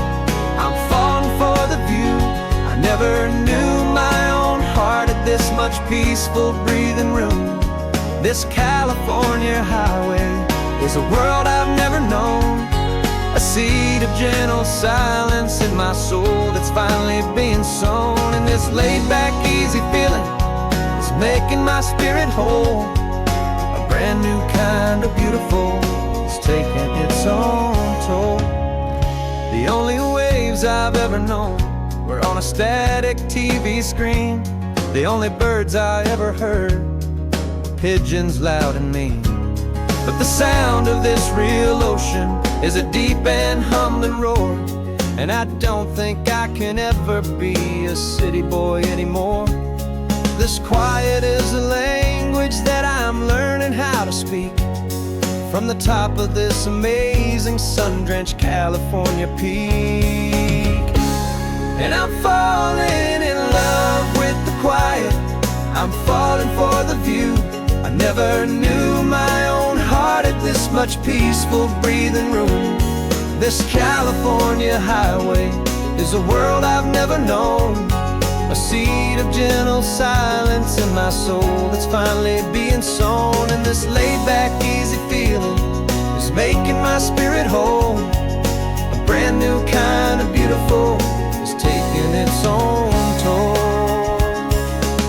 I'm falling for the view. I never knew my own heart had this much peaceful breathing room. This California highway is a world I've never known, a seed of gentle silence in my soul that's finally being sown. And this laid-back, easy feeling making my spirit whole, a brand new kind of beautiful is taking its own toll. The only waves I've ever known were on a static TV screen. The only birds I ever heard were pigeons loud and mean. But the sound of this real ocean is a deep and humbling roar, and I don't think I can ever be a city boy anymore. This quiet is a language that I'm learning how to speak, from the top of this amazing sun-drenched California peak. And I'm falling in love with the quiet, I'm falling for the view. I never knew my own heart had this much peaceful breathing room. This California highway is a world I've never known, A seed of gentle silence in my soul that's finally being sown. And this laid-back, easy feeling is making my spirit whole. A brand new kind of beautiful is taking its own toll.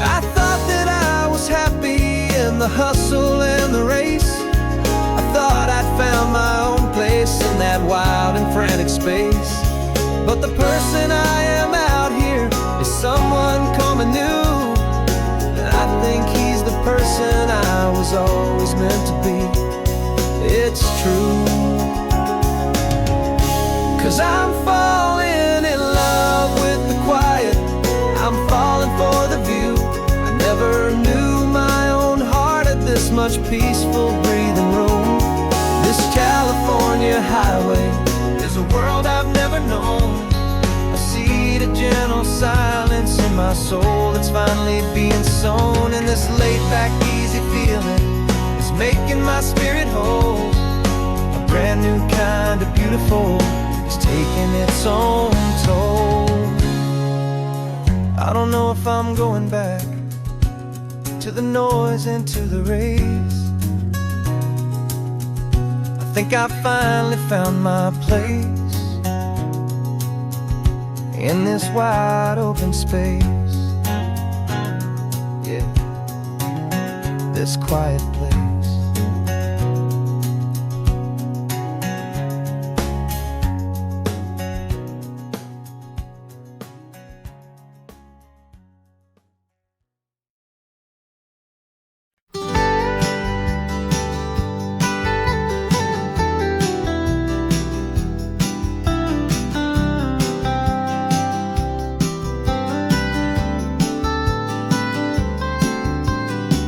I thought that I was happy in the hustle and the race. I thought I'd found my own place in that wild and frantic space. But the person I am out here is someone coming new, and I think he's the person I was always meant to be. It's true, 'cause I'm falling in love with the quiet. I'm falling for the view. I never knew my own heart had this much peaceful breathing room. This California highway is a world I've never known. A seed of gentle silence in my soul that's finally being sown. And this laid-back, easy feeling is making my spirit whole. A brand new kind of beautiful is taking its own toll. I don't know if I'm going back to the noise and to the race. I think I finally found my place in this wide open space. Yeah, this quiet place.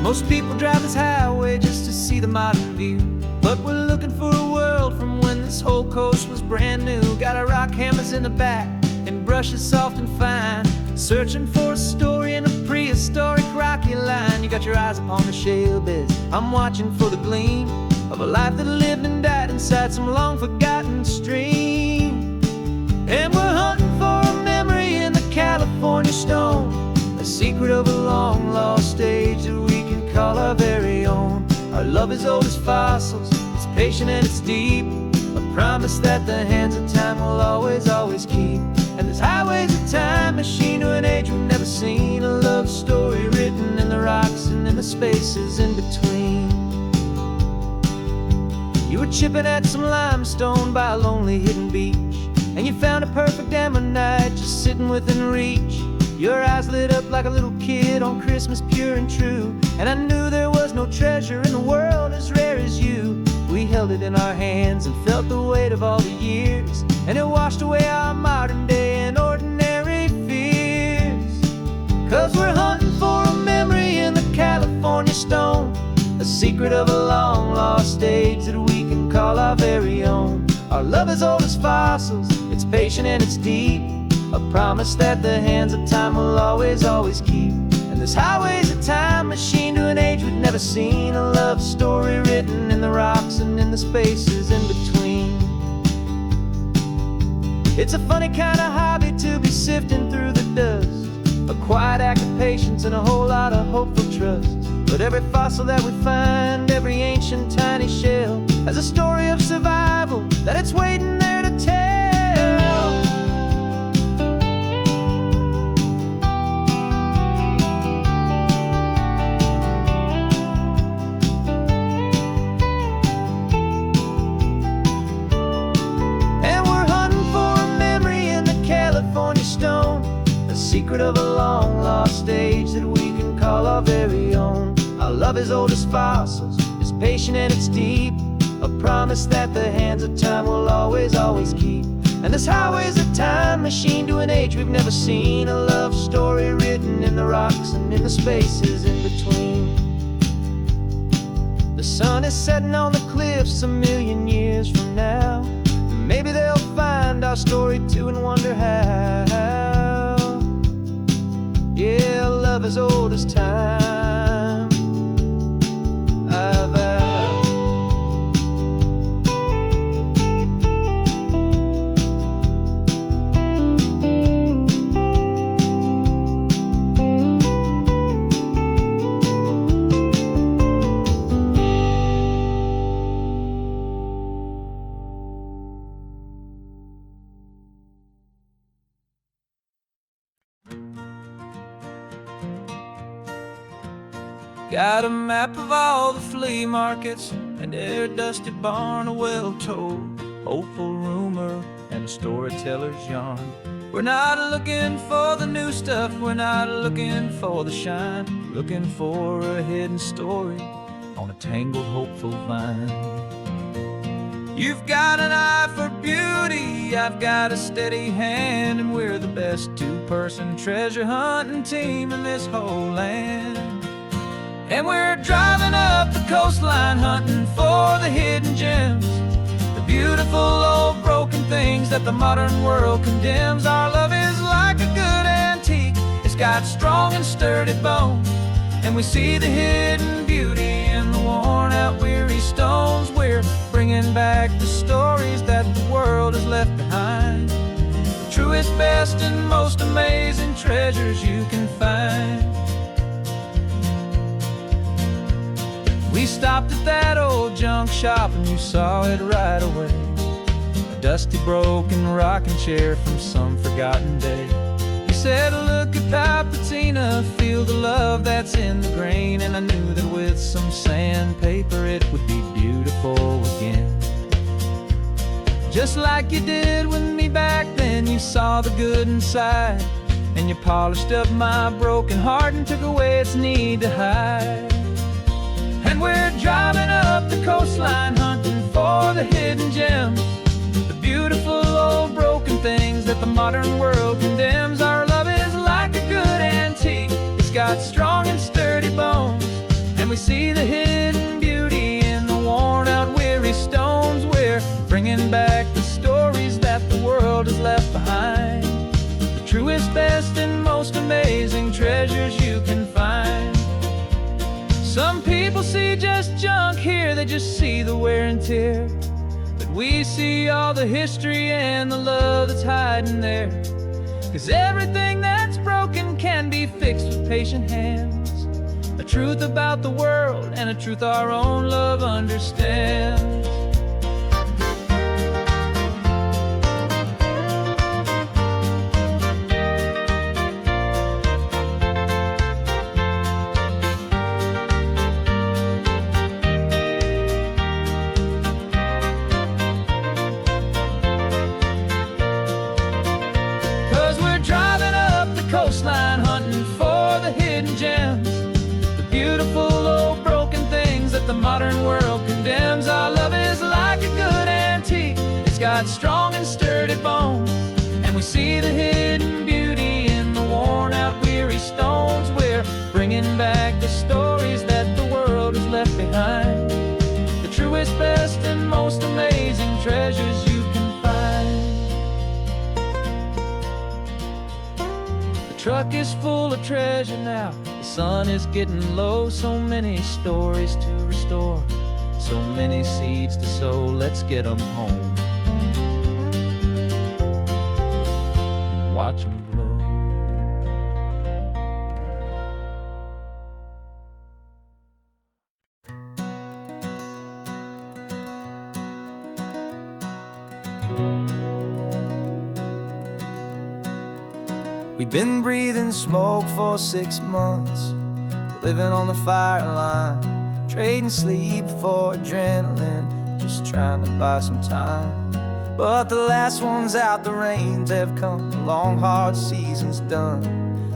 Most people drive this highway just to see the modern view, but we're looking for a world from when this whole coast was brand new. Got our rock hammers in the back and brushes soft and fine, searching for a story in a prehistoric rocky line. You got your eyes upon the shale beds, I'm watching for the gleam of a life that lived and died inside some long forgotten stream. And we're hunting for a memory in the California stone, a secret of a long lost age that we can call our very own. Our love is old as fossils, it's patient and it's deep, a promise that the hands of time will always, always keep. And this highway's a time machine to an age we've never seen, a love story written in the rocks and in the spaces in between. You were chipping at some limestone by a lonely hidden beach, and you found a perfect ammonite just sitting within reach. Your eyes lit up like a little kid on Christmas, pure and true, and I knew there was no treasure in the world as rare as you. We held it in our hands and felt the weight of all the years, and it washed away our modern day and ordinary fears. 'Cause we're hunting for a memory in the California stone, a secret of a long lost age that we can call our very own. Our love is old as fossils, it's patient and it's deep, a promise that the hands of time will always, always keep. And this highway's a time machine to an age we've never seen, a love story written in the rocks and in the spaces in between. It's a funny kind of hobby to be sifting through the dust, a quiet act of patience and a whole lot of hopeful trust. But every fossil that we find, every ancient tiny shell, has a story of survival that it's waiting there to tell. Secret of a long lost age that we can call our very own. Our love is old as fossils, it's patient and it's deep, a promise that the hands of time will always, always keep. And this highway's a time machine to an age we've never seen, a love story written in the rocks and in the spaces in between. The sun is setting on the cliffs a million years from now, maybe they'll find our story too and wonder how. Yeah, love as old as time, I vow. Got a map of all the flea markets and their dusty barn, a well-told, hopeful rumor, and a storyteller's yarn. We're not looking for the new stuff, we're not looking for the shine, looking for a hidden story on a tangled, hopeful vine. You've got an eye for beauty, I've got a steady hand, and we're the best two-person treasure hunting team in this whole land. And we're driving up the coastline hunting for the hidden gems, the beautiful old broken things that the modern world condemns. Our love is like a good antique, it's got strong and sturdy bones, and we see the hidden beauty in the worn out weary stones. We're bringing back the stories that the world has left behind, the truest, best, and most amazing treasures you can find. We stopped at that old junk shop and you saw it right away, a dusty, broken rocking chair from some forgotten day. You said, look at Papatina, feel the love that's in the grain, and I knew that with some sandpaper it would be beautiful again. Just like you did with me back then, you saw the good inside, and you polished up my broken heart and took away its need to hide. And we're driving up the coastline hunting for the hidden gems, the beautiful old broken things that the modern world condemns. Our love is like a good antique, it's got strong and sturdy bones, and we see the hidden beauty in the worn out weary stones. We're bringing back the stories that the world has left behind, the truest, best, and most amazing treasures you can find. Some people see just junk here, they just see the wear and tear, but we see all the history and the love that's hiding there. 'Cause everything that's broken can be fixed with patient hands, a truth about the world and a truth our own love understands. Coastline hunting for the hidden gems, the beautiful old broken things that the modern world condemns. Our love is like a good antique, it's got strong and sturdy bones, and we see the hidden beauty in the worn out weary stones. We're bringing back the stories that the world has left behind, the truest, best, and most amazing treasures you can find. The truck is full of treasure now, the sun is getting low. So many stories to restore, so many seeds to sow. Let's get them home, watch them blow. We've been breathing smoke for 6 months, living on the fire line, trading sleep for adrenaline, just trying to buy some time. But the last one's out, the rains have come, the long hard season's done,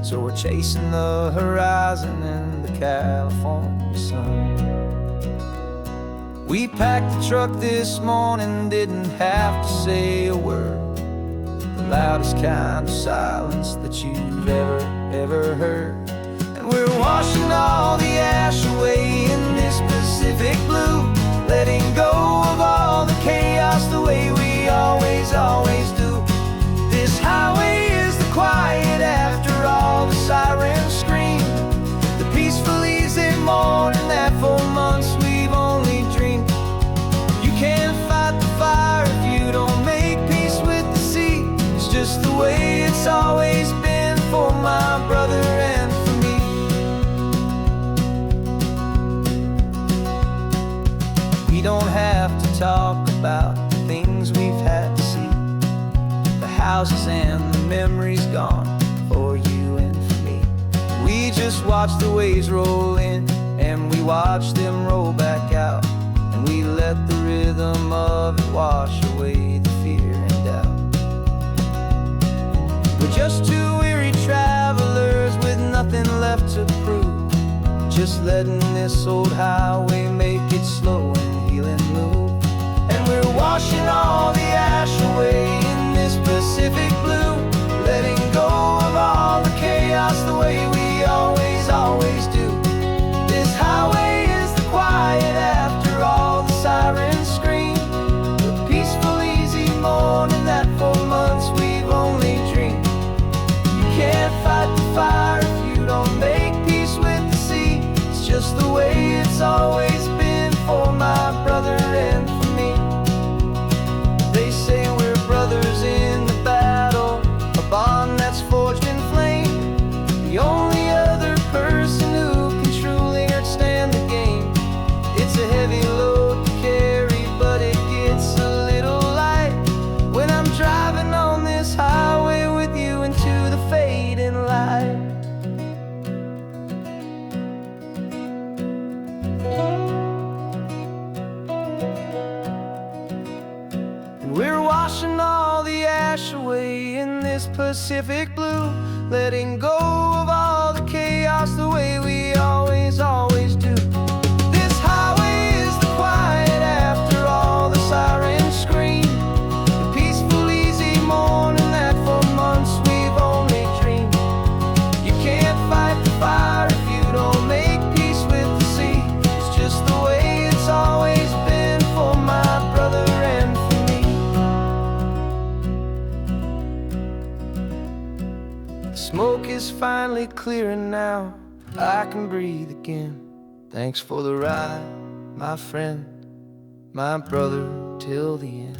so we're chasing the horizon in the California sun. We packed the truck this morning, didn't have to say a word, the loudest kind of silence that you've ever heard. And we're washing all the ash away in this Pacific blue, letting go of all the chaos the way we always do. This highway is the quiet after all the sirens scream, the peaceful easy morning that for months we've only dreamed. You can't fight the fire if you don't make peace with the sea. It's just the way it's always been for my brother and for me. We don't have to talk about the things we've had to see, the houses and the memories gone for you and for me. We just watch the waves roll in we watched them roll back out, and we let the rhythm of it wash away the fear and doubt. We're just two weary travelers with nothing left to prove, just letting this old highway make its slow and healing move. And we're washing all the ash away in this Pacific blue, letting go of all the chaos the way we always do. This highway is the quiet after all the sirens scream, the peaceful, easy morning that for months we've only dreamed. You can't fight the fire if you don't make peace with the sea. It's just the way it's always been for my brother and for me. They say we're brothers in the battle, a bond that's forged in flame. The only other person who can truly understand the game. It's a heavy load to carry, but it gets a little light when I'm driving on this highway with you into the fading light. And we're washing all the ash away in this Pacific blue, letting go of all the chaos the way we always do. This highway is the quiet after all the sirens scream, the peaceful, easy morning that for months we've only dreamed. You can't fight the fire if you don't make peace with the sea. It's just the way it's always been for my brother and for me. The smoke is finally clearing now, I can breathe again. Thanks for the ride, my friend, my brother, till the end.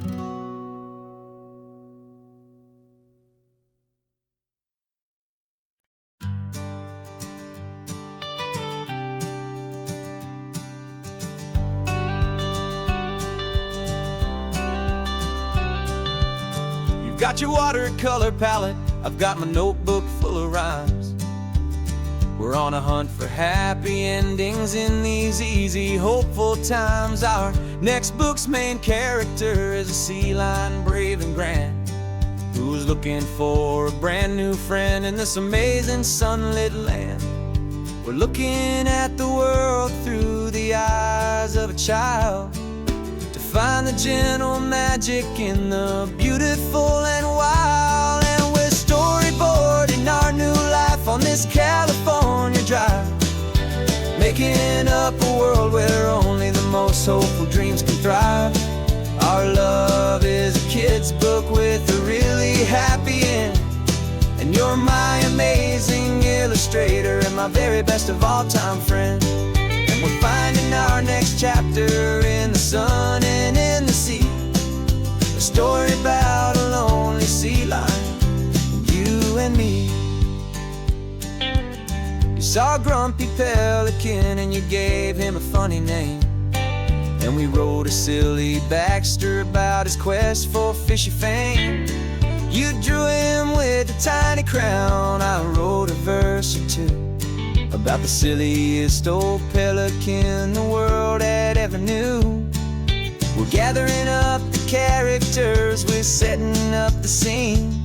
You've got your watercolor palette, I've got my notebook full of rhymes. We're on a hunt for happy endings in these easy, hopeful times. Our next book's main character is a sea lion, brave and grand, who's looking for a brand new friend in this amazing sunlit land. We're looking at the world through the eyes of a child, to find the gentle magic in the beautiful and wild. And we're storyboarding our new life on this California drive, making up a world where only the most hopeful dreams can thrive. Our love is a kid's book with a really happy end, and you're my amazing illustrator and my very best of all time friend. And we're finding our next chapter in the sun and in the sea, a story about a lonely sea lion, you and me. You saw a grumpy pelican and you gave him a funny name, and we wrote a silly Baxter about his quest for fishy fame. You drew him with a tiny crown, I wrote a verse or two about the silliest old pelican the world had ever knew. We're gathering up the characters, we're setting up the scene,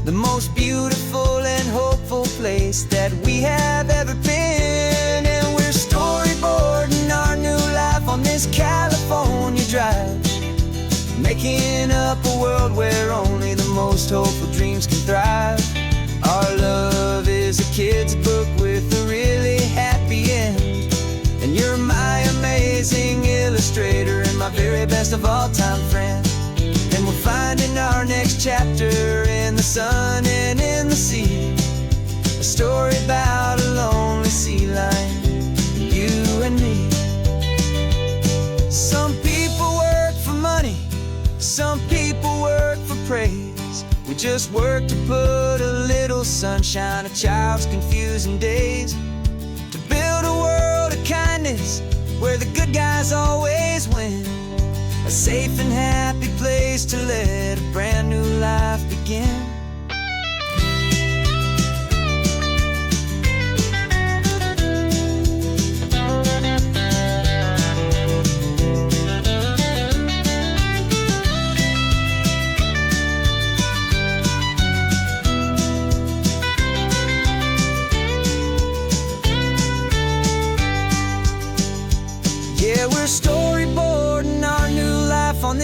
the most beautiful and hopeful place that we have ever been. And we're storyboarding our new life on this California drive, making up a world where only the most hopeful dreams can thrive. Our love is a kid's book with a really happy end, and you're my amazing illustrator and my very best of all time friend. And we're finding our next chapter in the sun and in the sea, a story about a lonely sea lion, you and me. Some people work for money, some people work for praise. We just work to put a little sunshine in a child's confusing days, to build a world of kindness where the good guys always win, a safe and happy place to let a brand new life begin.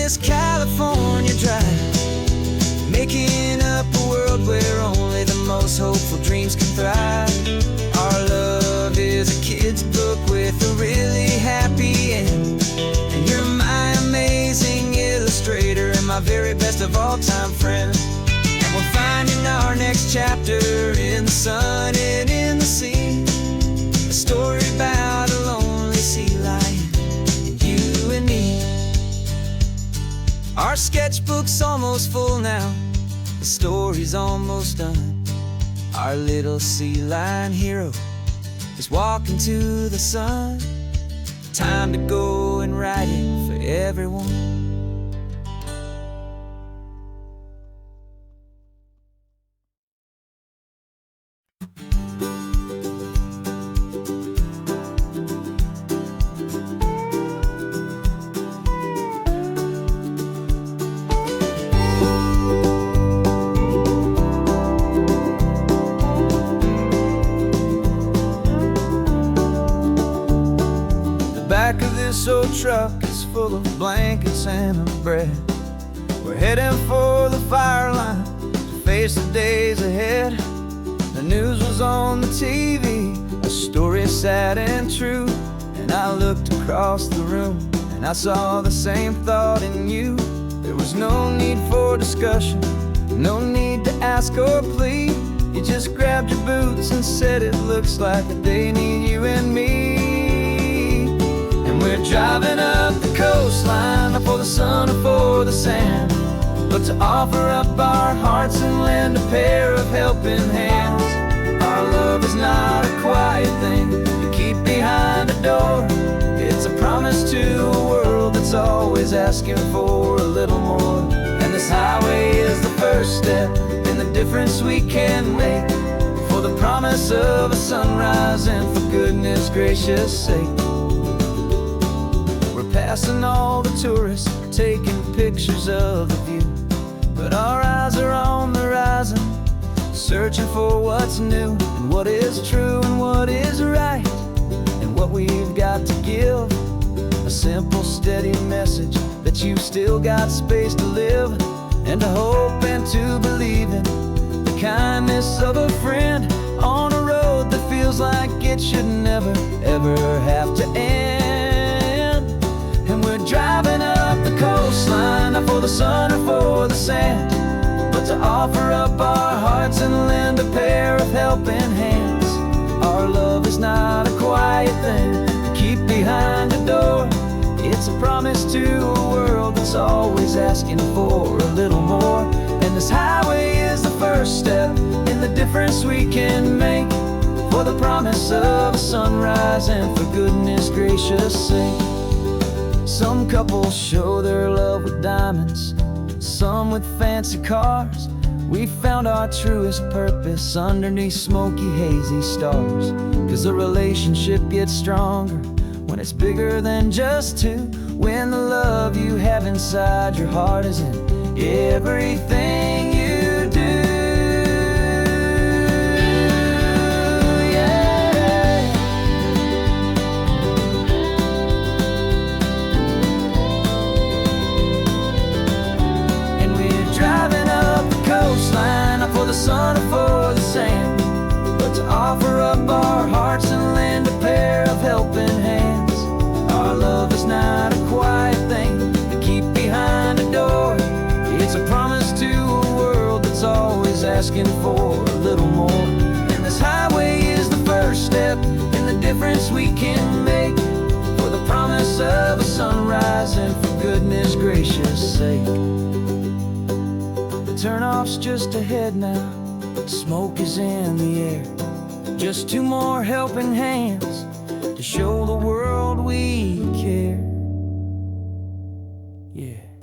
this California drive, making up a world where only the most hopeful dreams can thrive. Our love is a kid's book with a really happy end, and you're my amazing illustrator and my very best of all-time friend. And we're finding our next chapter in the sun and in the sea, a story about a lonely sea lion and you and me. Our sketchbook's almost full now, the story's almost done. Our little sea lion hero is walking to the sun. Time to go and write it for everyone. Back of this old truck is full of blankets and of bread. We're heading for the fire line to face the days ahead. The news was on the TV, a story sad and true. And I looked across the room and I saw the same thought in you. There was no need for discussion, no need to ask or plead. You just grabbed your boots and said it looks like they need you and me. We're driving up the coastline, not for the sun or for the sand, but to offer up our hearts and lend a pair of helping hands. Our love is not a quiet thing you keep behind a door. It's a promise to a world that's always asking for a little more. And this highway is the first step in the difference we can make, for the promise of a sunrise and for goodness gracious sake. Passing all the tourists, taking pictures of the view, but our eyes are on the horizon, searching for what's new and what is true and what is right, and what we've got to give. A simple, steady message that you've still got space to live, and to hope and to believe in the kindness of a friend on a road that feels like it should never, ever have to end. Driving up the coastline, not for the sun or for the sand, but to offer up our hearts and lend a pair of helping hands. Our love is not a quiet thing to keep behind a door. It's a promise to a world that's always asking for a little more. And this highway is the first step in the difference we can make, for the promise of a sunrise and for goodness gracious sake. Some couples show their love with diamonds, some with fancy cars. We found our truest purpose underneath smoky, hazy stars. 'Cause a relationship gets stronger when it's bigger than just two, when the love you have inside your heart is in everything you do. For the sun or for the sand, but to offer up our hearts and lend a pair of helping hands. Our love is not a quiet thing to keep behind a door. It's a promise to a world that's always asking for a little more. And this highway is the first step in the difference we can make, for the promise of a sunrise and for goodness gracious sake. Turn-off's just ahead now, smoke is in the air. Just two more helping hands to show the world we care. Yeah.